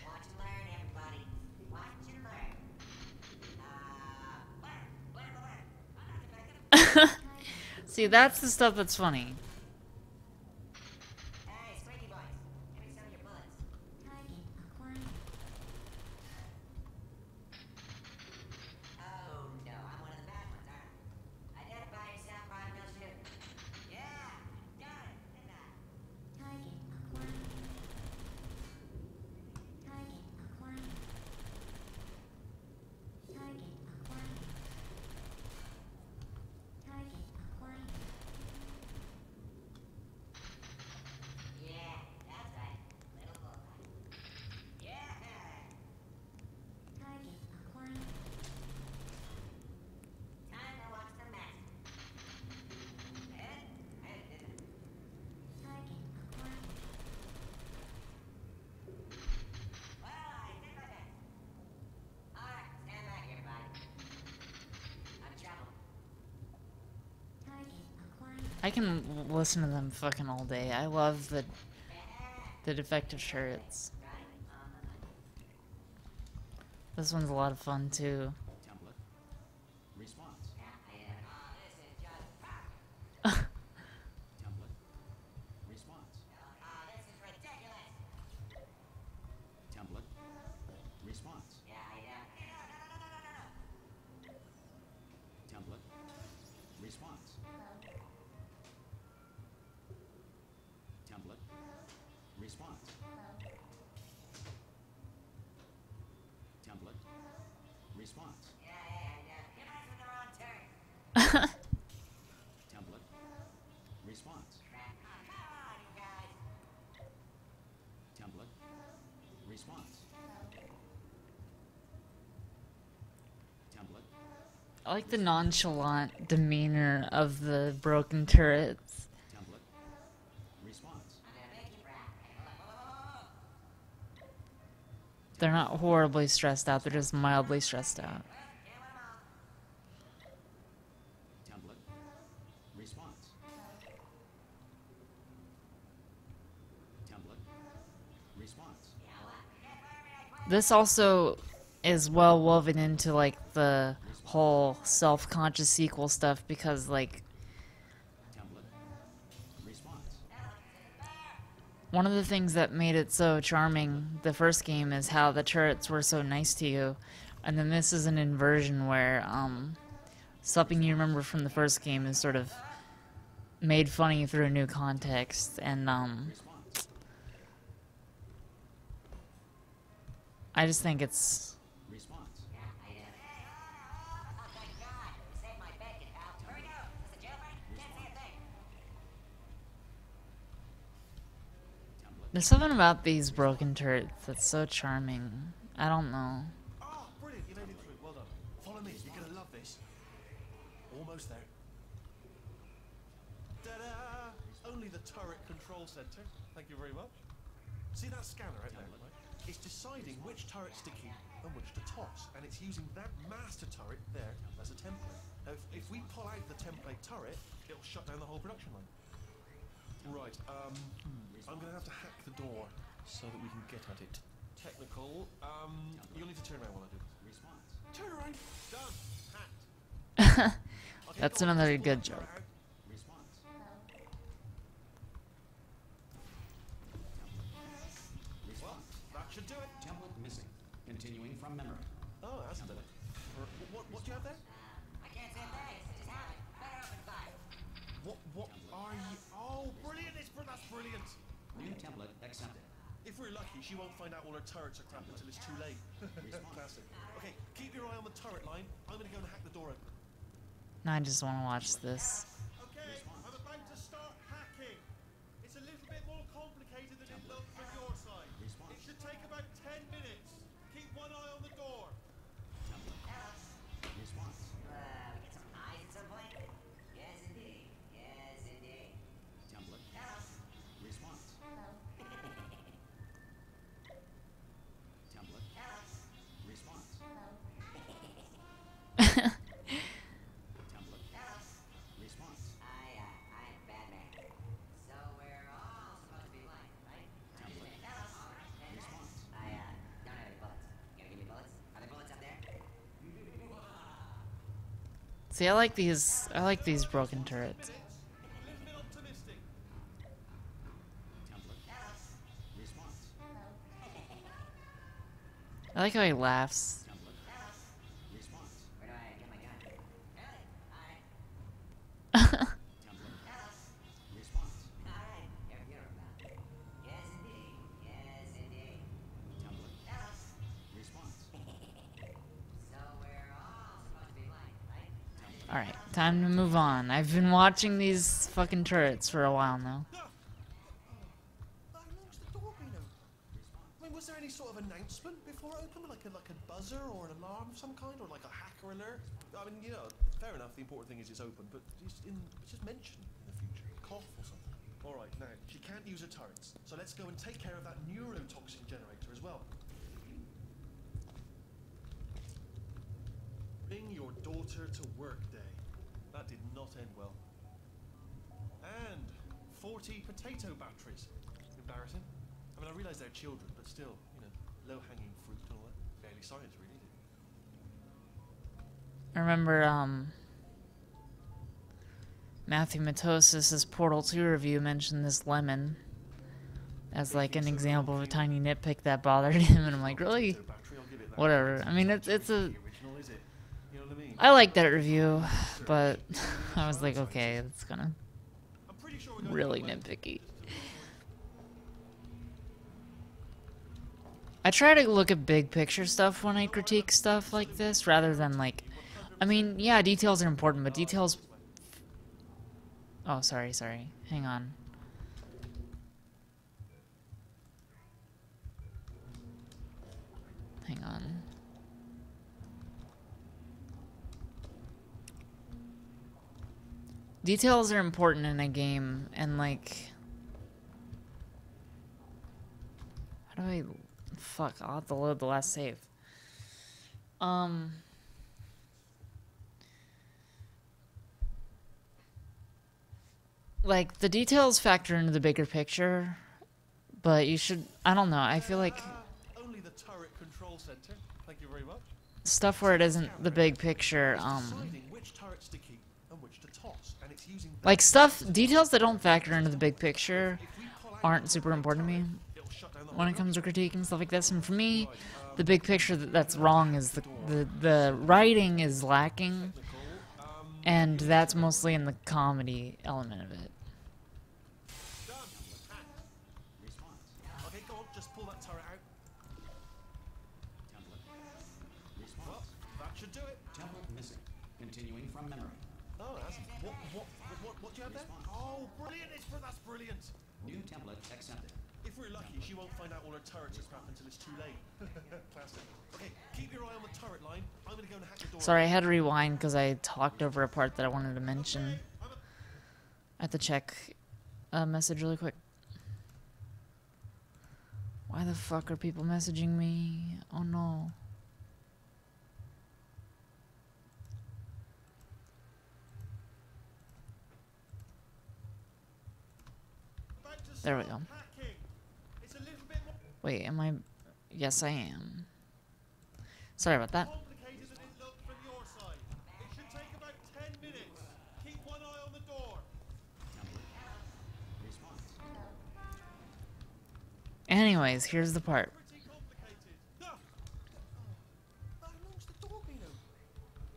Watch and learn, everybody. Watch and learn. Learn. I'm not defective. See, that's the stuff that's funny. Hey, Squeaky Boys. Give me some of your bullets. Target acquired. Oh, no. I'm one of the bad ones, aren't I? Identify yourself or I will shoot. Yeah. Got it. Didn't I? Target acquired. Target acquired. Target acquired. Target acquired. Yeah, that's right. Little bullseye. Yeah. Target acquired. Time to watch the match. Hit? I didn't. Target acquired. Well, I did my best. Alright, stand back here, buddy. I'm in trouble. Target acquired. I can listen to them fucking all day. I love the defective turrets. Right on the money. This one's a lot of fun too. Template. Response. Yeah, oh, this is just perfect. Template. Response. Oh, this is ridiculous. Template. Response. Template. Response. Give us with the wrong turn. Template. Response. Come on, you guys. Template. Response. Template. I like the nonchalant demeanor of the broken turrets. Template. Response. I'm gonna make you proud. They're not horribly stressed out, they're just mildly stressed out. Template. Response. Template. Response. This also is well woven into like the whole self-conscious sequel stuff because like Template. Response. one of the things that made it so charming the first game is how the turrets were so nice to you, and then this is an inversion where something you remember from the first game is sort of made funny through a new context, and Response. I just think it's Response. Oh, thank God. You saved my bacon, pal. Where we go? Is this a jailbreak? Can't see a thing. Template. there's something about these broken turrets that's so charming. I don't know. Ah, brilliant. You made it through. Well done. Follow me. You're going to love this. Almost there. Ta-da! Only the turret control center. Thank you very much. See that scanner right there? Right? It's deciding which turrets to keep and which to toss, and it's using that master turret there as a template. Now, if we pull out the template turret, it'll shut down the whole production line. Right. I'm going to have to hack the door so that we can get at it. Technical. You'll need to turn around while I do this. Response. Turn around. Done. Hacked. Okay, That's go on, another just pull good that turret joke. out. Response. Well, Response. that should do it. Template missing. Continuing from memory. Oh, that's done it. What do you have there? I can't say thanks. It just happened. Better open fire. What are you? Oh, brilliant! That's brilliant. New template accepted. If we're lucky, she won't find out all her turrets are tapped until it's too late. Classic. Okay, keep your eye on the turret line. I'm gonna go and hack the door open. I just want to watch this. Okay, I'm about to start hacking. It's a little bit more complicated than it looks from your side. Response. It should take about 10 minutes. Keep one eye on the door. Response. We get some eyes at some point? Yes, indeed. Yes, indeed. Template. Response. Template. Response. Template. Response. I'm Batman. So we're all supposed to be blind, right? Template. Response. I don't have any bullets. You gonna give me bullets? Are there bullets up there? See, I like these broken turrets. A little bit optimistic. Template. Response. I like how he laughs. Template. Response. Where do I get my gun? Really? Alright. Template. Response. Alright. You're about. Yes, indeed. Yes, indeed. Template. Response. So we're all supposed to be blind, right? Alright, time to move on. I've been watching these fucking turrets for a while now. How long's the door been open? I mean, was there any sort of announcement before it opened, like a buzzer or an alarm of some kind, or like a hacker alert? I mean, you know, fair enough. The important thing is it's open, but it's just mentioned in the future, cough or something. All right, now she can't use her turrets, so let's go and take care of that neurotoxin generator as well. Bring your daughter to work day. That did not end well. And 40 potato batteries. Embarrassing. I mean, I realise they're children, but still, you know, low-hanging fruit and all that. Barely science, really, is it? I remember Matthew Matosis' Portal 2 review mentioned this lemon as like an example of a tiny nitpick that bothered him, and I'm like, really? Potato battery, I'll give it that. Whatever. I mean, it's a. The original, is it? You know what I mean? I like that review, but I was like, okay, it's gonna I'm pretty sure we're going really the right way. nitpicky. I try to look at big picture stuff when I critique stuff like this, rather than like, I mean, yeah, details are important, but details. Oh, sorry. Hang on. Hang on. Details are important in a game, and like, how do I? Fuck! I'll have to load the last save. Like the details factor into the bigger picture, but you should. I don't know. I feel like Only the turret control center. Thank you very much. stuff where it isn't the big picture. Deciding which turrets to keep and which to toss, and it's using Like stuff, details that don't factor into the big picture aren't super important to me it'll shut down the when it comes to critiquing stuff like this. And for me, the big picture that's wrong is the writing is lacking, and that's mostly in the comedy element of it. Response. Okay, go on, just pull that turret out. Template. Well, Response. that should do it. Template missing. Continuing from memory. Oh, that's what do you have there? Oh, brilliant! That's brilliant. New template accepted. If we're lucky, she won't find out all her turrets are crap until it's too late. Classic. Okay, keep your eye on the turret line. I'm gonna go and hack the door. Sorry, I had to rewind because I talked over a part that I wanted to mention. I have to check a message really quick. Why the fuck are people messaging me? Oh no. About to There we start go. hacking. It's a little bit more Wait, am I? Yes, I am. Sorry about that. complicated than it looked from your side. It should take about 10 minutes. Keep one eye on the door. Response. Anyways, here's the part. Pretty complicated. Ah! How long's the door been open?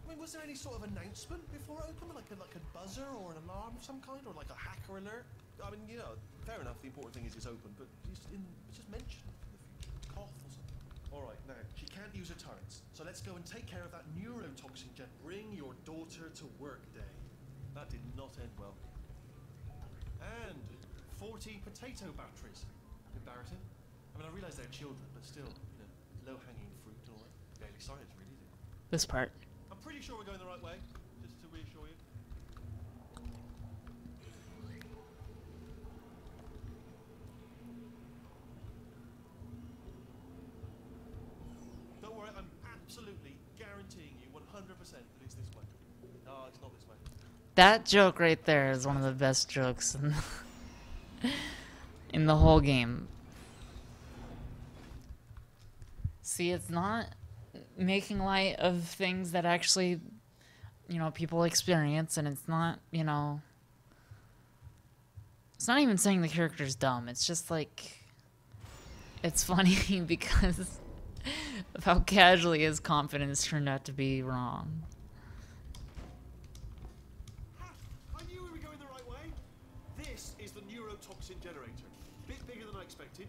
I mean, was there any sort of announcement before it opened, like a buzzer or an alarm of some kind, or like a hacker alert? I mean, you know, fair enough. The important thing is it's open, but just mention it in the future. Cough or something. All right, now she can't use her turrets, so let's go and take care of that neurotoxin jet. Bring your daughter to work day. That did not end well. And 40 potato batteries. Embarrassing. I mean, I realise they're children, but still, you know, low-hanging fruit and all that. Barely science, really, is it? This part. I'm pretty sure we're going the right way, just to reassure you. Don't worry, I'm absolutely guaranteeing you 100% that it's this way. No, it's not this way. That joke right there is one of the best jokes in the whole game. See, it's not making light of things that actually, you know, people experience, and it's not, you know, it's not even saying the character's dumb. It's just like, it's funny because of how casually his confidence turned out to be wrong. I knew we were going the right way. This is the neurotoxin generator. Bit bigger than I expected.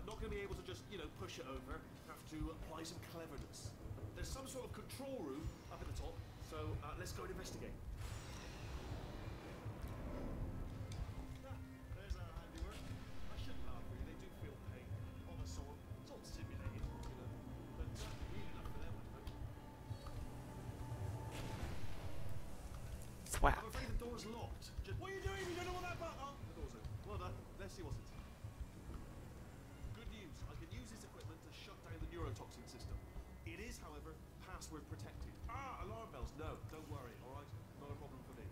Not going to be able to just, you know, push it over. Have to apply some cleverness. There's some sort of control room up at the top, so let's go and investigate. There's our handiwork. I shouldn't laugh, really. They do feel pain on a sword. It's all simulated, you know. But really enough for them, I suppose. Thwap. I'm afraid the door's locked. What are you doing? You don't know what that button? Oh, the door's open. Well done. Let's see what's inside. Good news. I can use this equipment to shut down the neurotoxin system. It is, however, password protected. Ah, alarm bells. No, don't worry. All right, not a problem for me.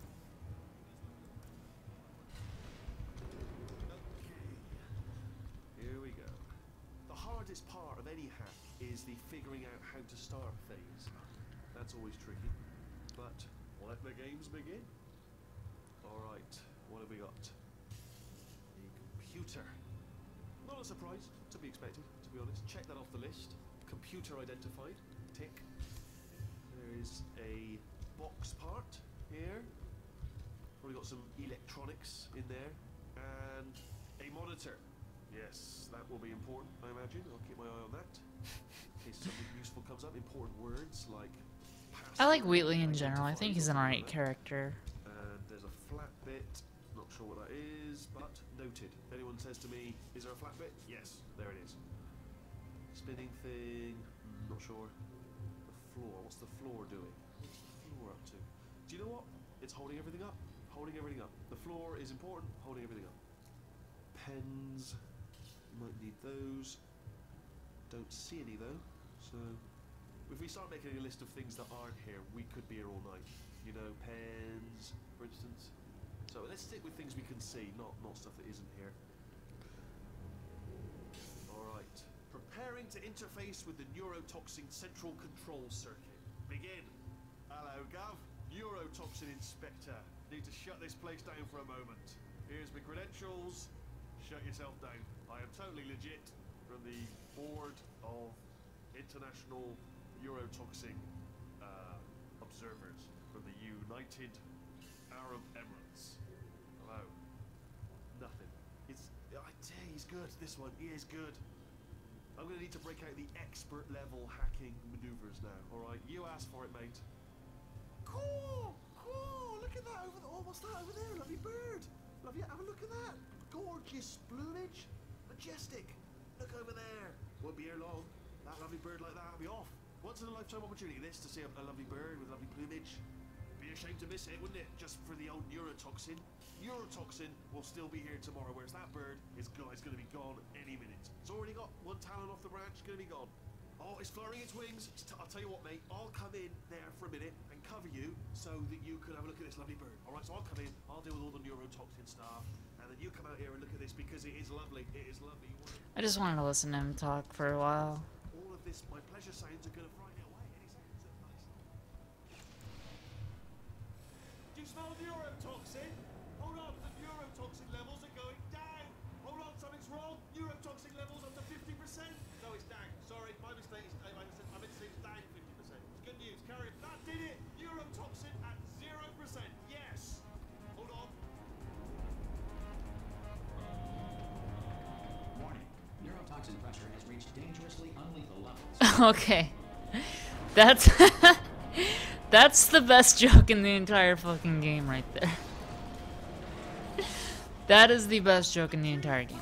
Okay. Here we go. The hardest part of any hack is the figuring out how to start phase. That's always tricky. But let the games begin. Alright, what have we got? A computer. Not a surprise, to be expected, to be honest. Check that off the list. Computer identified. Tick. There is a box part here. Probably got some electronics in there. And a monitor. Yes, that will be important, I imagine. I'll keep my eye on that. In case something useful comes up, important words like I like password, Wheatley in general. I think he's an identified, alright character. And there's a flat bit. Not sure what that is, but noted. Anyone says to me, is there a flat bit? Yes, there it is. Spinning thing, not sure. The floor, what's the floor doing? What's the floor up to? Do you know what? It's holding everything up. Holding everything up. The floor is important, holding everything up. Pens, might need those. Don't see any though, so if we start making a list of things that aren't here, we could be here all night. You know, pens, for instance. So let's stick with things we can see, not stuff that isn't here. Alright. Preparing to interface with the neurotoxin central control circuit. Begin. Hello, Gov. Neurotoxin Inspector. Need to shut this place down for a moment. Here's my credentials. Shut yourself down. I am totally legit from the Board of International Neurotoxin Observers from the United Arab Emirates. Hello. Nothing. I tell you, he's good. This one, he is good. I'm gonna need to break out the expert level hacking maneuvers now. All right, you asked for it, mate. Cool, cool. Look at that over there. Oh, what's that over there? Lovely bird. Lovely. Have a look at that. Gorgeous plumage. Majestic. Look over there. Won't be here long. That lovely bird like that will be off. Once in a lifetime opportunity, this to see a lovely bird with lovely plumage. Be ashamed to miss it, wouldn't it? Just for the old neurotoxin. Neurotoxin will still be here tomorrow, whereas that bird is going to be gone any minute. It's already got one talon off the branch, going to be gone. Oh, it's flaring its wings. I'll tell you what, mate. I'll come in there for a minute and cover you so that you can have a look at this lovely bird. All right, so I'll come in. I'll deal with all the neurotoxin stuff, and then you come out here and look at this because it is lovely. It is lovely. I just wanted to listen to him talk for a while. All of this, my pleasure sounds are going to frighten it away. Any sounds are nice. Do you smell neurotoxin? Hold on, the neurotoxin levels are going down. Hold on, something's wrong. Neurotoxin levels up to 50%. No, it's down. Sorry, my mistake. I meant to say it's down 50%. It's good news. Carry it. That did it. Neurotoxin at 0%. Yes. Hold on. Warning. Neurotoxin pressure has reached dangerously unlethal levels. Okay. That's that's the best joke in the entire fucking game right there. That is the best joke in the entire game.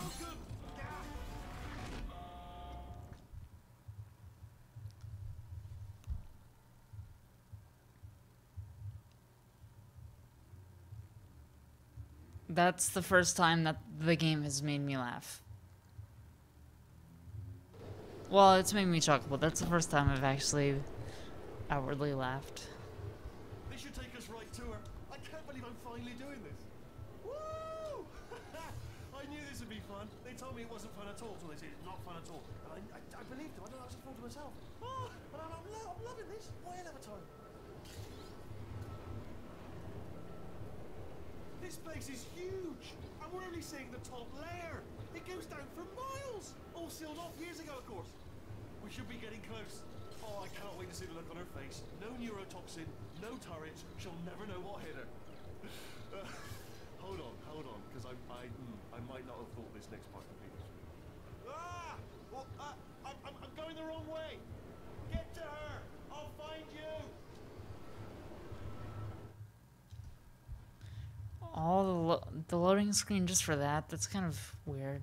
That's the first time that the game has made me laugh. Well, it's made me chuckle, but that's the first time I've actually outwardly laughed. This should take us right to her. I can't believe I'm finally doing this. Woo! I knew this would be fun. They told me it wasn't fun at all, so they said it's not fun at all. And I believed them. I don't know, I was a fool to myself. Oh, but I'm loving this. Why another time? This place is huge, and we're only seeing the top layer. It goes down for miles. All sealed off years ago, of course. We should be getting close. Oh, I cannot wait to see the look on her face. No neurotoxin, no turret. She'll never know what hit her. Hold on, because I might not have thought this next part would be this. Ah! Well, I'm going the wrong way. Get to her. I'll find you. All the loading screen just for that, that's kind of weird.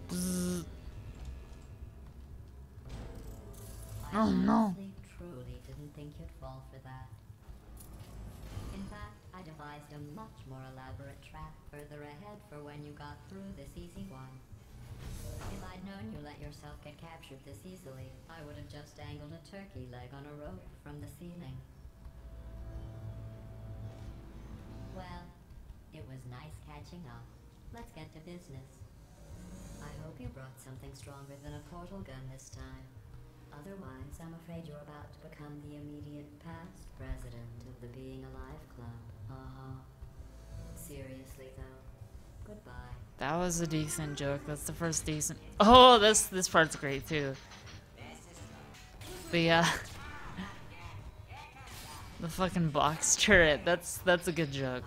Bzz. Oh no. Truly didn't think you'd fall for that. In fact, I defy devised a much more elaborate trap further ahead for when you got through this easy one. If I'd known you let yourself get captured this easily, I would have just dangled a turkey leg on a rope from the ceiling. Well, it was nice catching up. Let's get to business. I hope you brought something stronger than a portal gun this time. Otherwise, I'm afraid you're about to become the immediate past president of the Being Alive Club. Seriously, though. Goodbye. That was a decent joke. That's the first decent. Oh, this part's great too. But yeah, the fucking box turret. That's a good joke.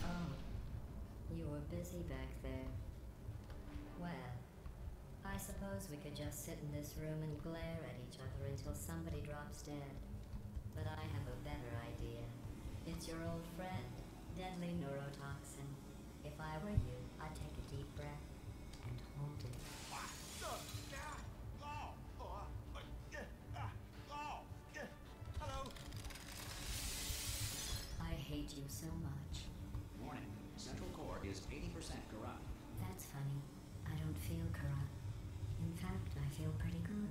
Oh, you were busy back there. Well, I suppose we could just sit in this room and glare at each other until somebody drops dead. But I have a better idea. It's your old friend, deadly neurotoxin. If I were you, I'd take a deep breath and hold it. Hello. I hate you so much. Warning, Central Core is 80% corrupt. That's funny. I don't feel corrupt. In fact, I feel pretty good.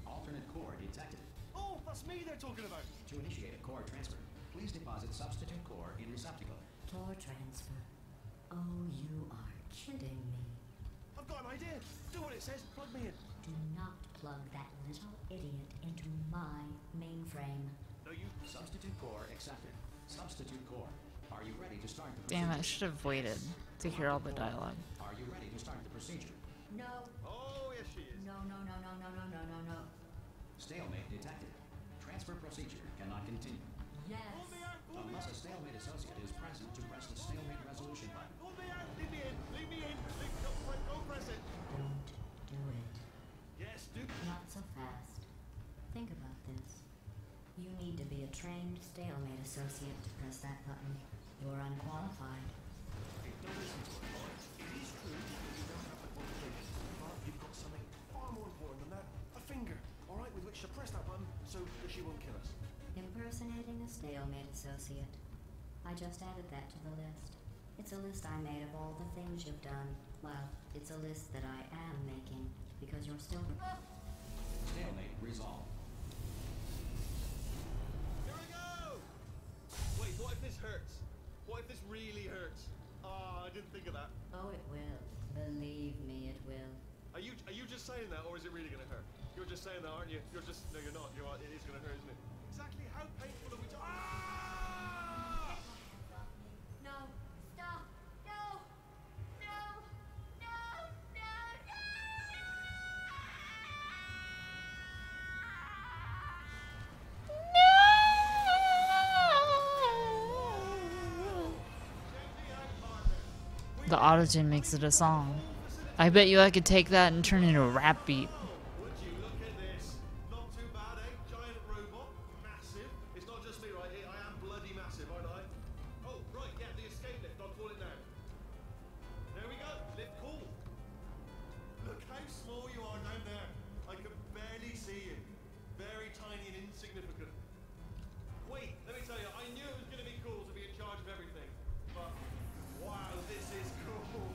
Alternate core detected. Oh, that's me they're talking about. To initiate a core transfer, please deposit substitute core in receptacle. Core transfer. Oh, you are kidding me. I've got an idea. Do what it says. Plug me in. Do not plug that little idiot into my mainframe. No, you. Substitute core accepted. Substitute core. Are you ready to start the Damn, I procedure? should have waited to hear all the dialogue. Are you ready to start the procedure? No. Oh, yes, she is. No, no, no, no, no, no, no, no, no. Stalemate detected. Transfer procedure cannot continue. Yes. Pull me out. Pull me Unless out. a stalemate associate is present to press the stalemate resolution button. Pull me out. Leave me in. Leave me in. Go press it. Don't do it. Yes, do. Not so fast. Think about this. You need to be a trained stalemate associate to press that button. You're unqualified. Don't listen to her, Lawrence. It is true that you don't have the qualifications, but you've got something far more important than that. A finger, all right, with which to press that button so that she won't kill us. Impersonating a stalemate associate. I just added that to the list. It's a list I made of all the things you've done. Well, it's a list that I am making, because you're still... Stalemate resolved. Here we go! Wait, what if this hurts? What if this really hurts? Ah, I didn't think of that. Oh, it will. Believe me, it will. Are you just saying that, or is it really gonna hurt? You're just saying that, aren't you? You're just no, you're not. It is gonna hurt, isn't it? Exactly how painful are we? Ah! No, stop. No, no, no, no, no. The autotune makes it a song. I bet you I could take that and turn it into a rap beat. Would you look at this? Not too bad, eh? Giant robot, massive. It's not just me, right? I am bloody massive, aren't I? Oh, right, yeah, the escape lift. I'll call it now. There we go. Lift cool. Look how small you are down there. I can barely see you. Very tiny and insignificant. Wait, let me tell you, I knew it was going to be cool to be in charge of everything. But, wow, this is cool.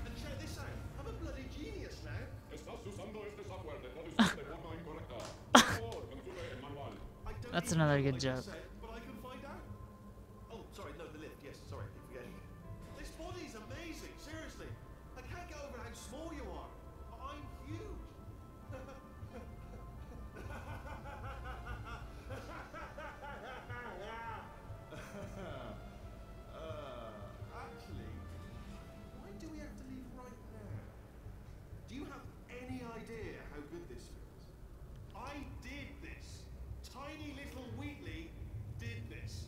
And check this out. I'm a bloody genius now. Estás usando este software de traducción de forma incorrecta. Por favor, consulte el manual. I don't That's even another know good what I joke. just said, but I can find out. Oh, sorry, no, the lift. Yes, sorry, keep forgetting. This body's amazing, seriously. I can't get over how small you are. I'm huge. Actually, why do we have to leave right now? Do you have any idea how good this feels? I did this. Tiny little Wheatley did this.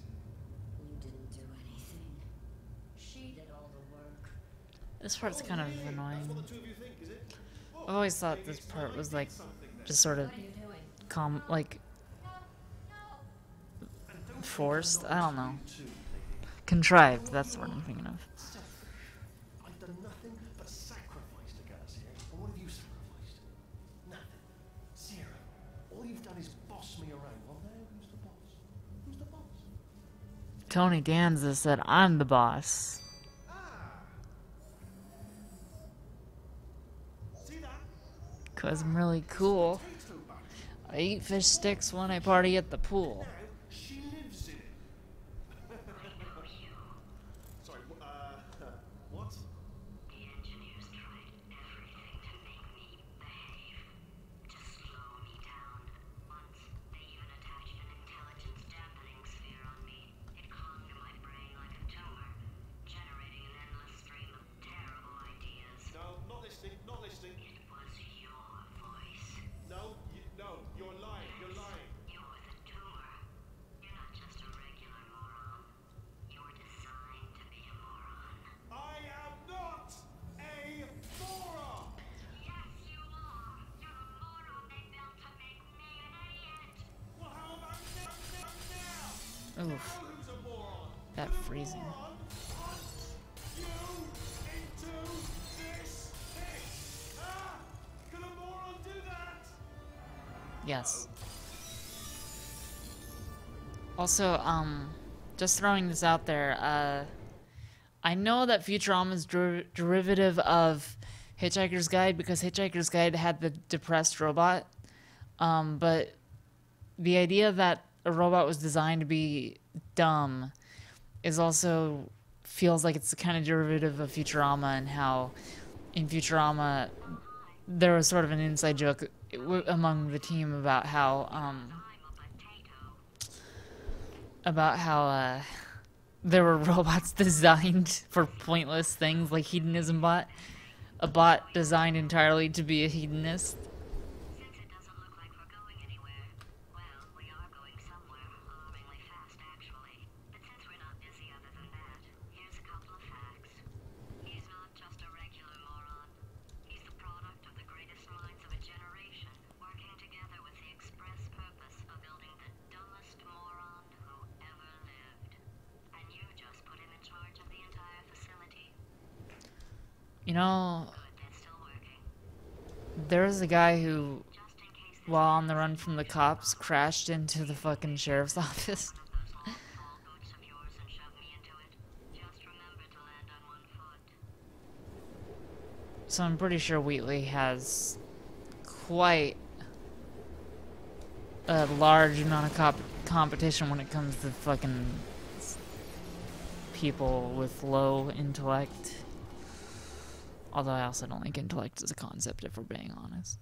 You didn't do anything. She did all the work. This part's kind of That's what annoying. the two of you think, is it? I always thought this part was like just sort of What are you doing? like And don't forced. I don't know. you two, lady. Contrived. That's the word I'm thinking of. Steph, I've done nothing but sacrifice to get us here. And what have you sacrificed? Nothing. Zero. All you've done is boss me around. Well, now who's the boss? Who's the boss? Tony Danza said, I'm the boss. See that? Because I'm really cool. Potato back. I eat fish sticks when I party at the pool. Now she lives in it. Sorry, what? The engineers tried everything to make me behave, to slow me down. Once, they even attached an intelligence dampening sphere on me. It clung to my brain like a tumor, generating an endless stream of terrible ideas. No, not listening, not listening. It was your voice. No, you're lying, you're lying. You're the tumor. You're not just a regular moron. You're designed to be a moron. I am not a moron! Yes, you are. You're a moron they built to make me an idiot. Well, how about now? Oof, Know who's a moron? that freezing. Moron punched you into this pit. Ah! Can a moron do that? Yes. Also, just throwing this out there, I know that Futurama is derivative of Hitchhiker's Guide because Hitchhiker's Guide had the depressed robot, but the idea that a robot was designed to be dumb is also feels like it's the kind of derivative of Futurama, and how in Futurama there was sort of an inside joke among the team about how there were robots designed for pointless things like hedonism bot, a bot designed entirely to be a hedonist. Since it doesn't look like we're going anywhere, well, we are going somewhere, alarmingly fast, actually. But since we're not busy other than that, here's a couple of facts. He's not just a regular moron. He's the product of the greatest minds of a generation, working together with the express purpose of building the dumbest moron who ever lived. And you just put him in charge of the entire facility. You know, Good, that's still working. there was a guy who, Just in case this while on the run from the cops, crashed into the fucking sheriff's office. one of those long tall boots of yours and shove me into it. Just remember to land on one foot. So I'm pretty sure Wheatley has quite a large amount of competition when it comes to fucking people with low intellect. Although I also don't like intellect as a concept, if we're being honest.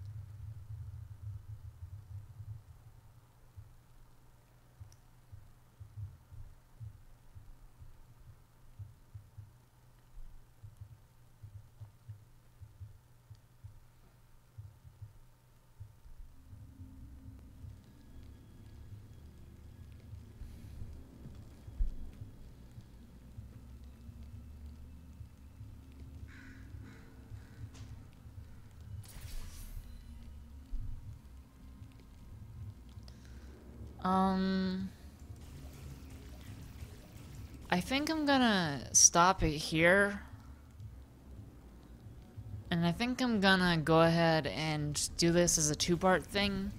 I think I'm gonna stop it here. And I think I'm gonna go ahead and do this as a two-part thing.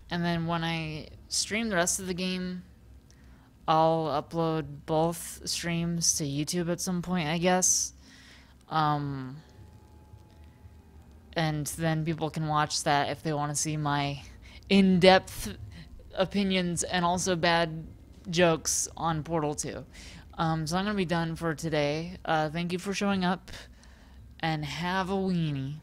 And then when I stream the rest of the game, I'll upload both streams to YouTube at some point, I guess. And then people can watch that if they want to see my in-depth opinions and also bad jokes on Portal 2. So I'm going to be done for today. Thank you for showing up, and have a weenie.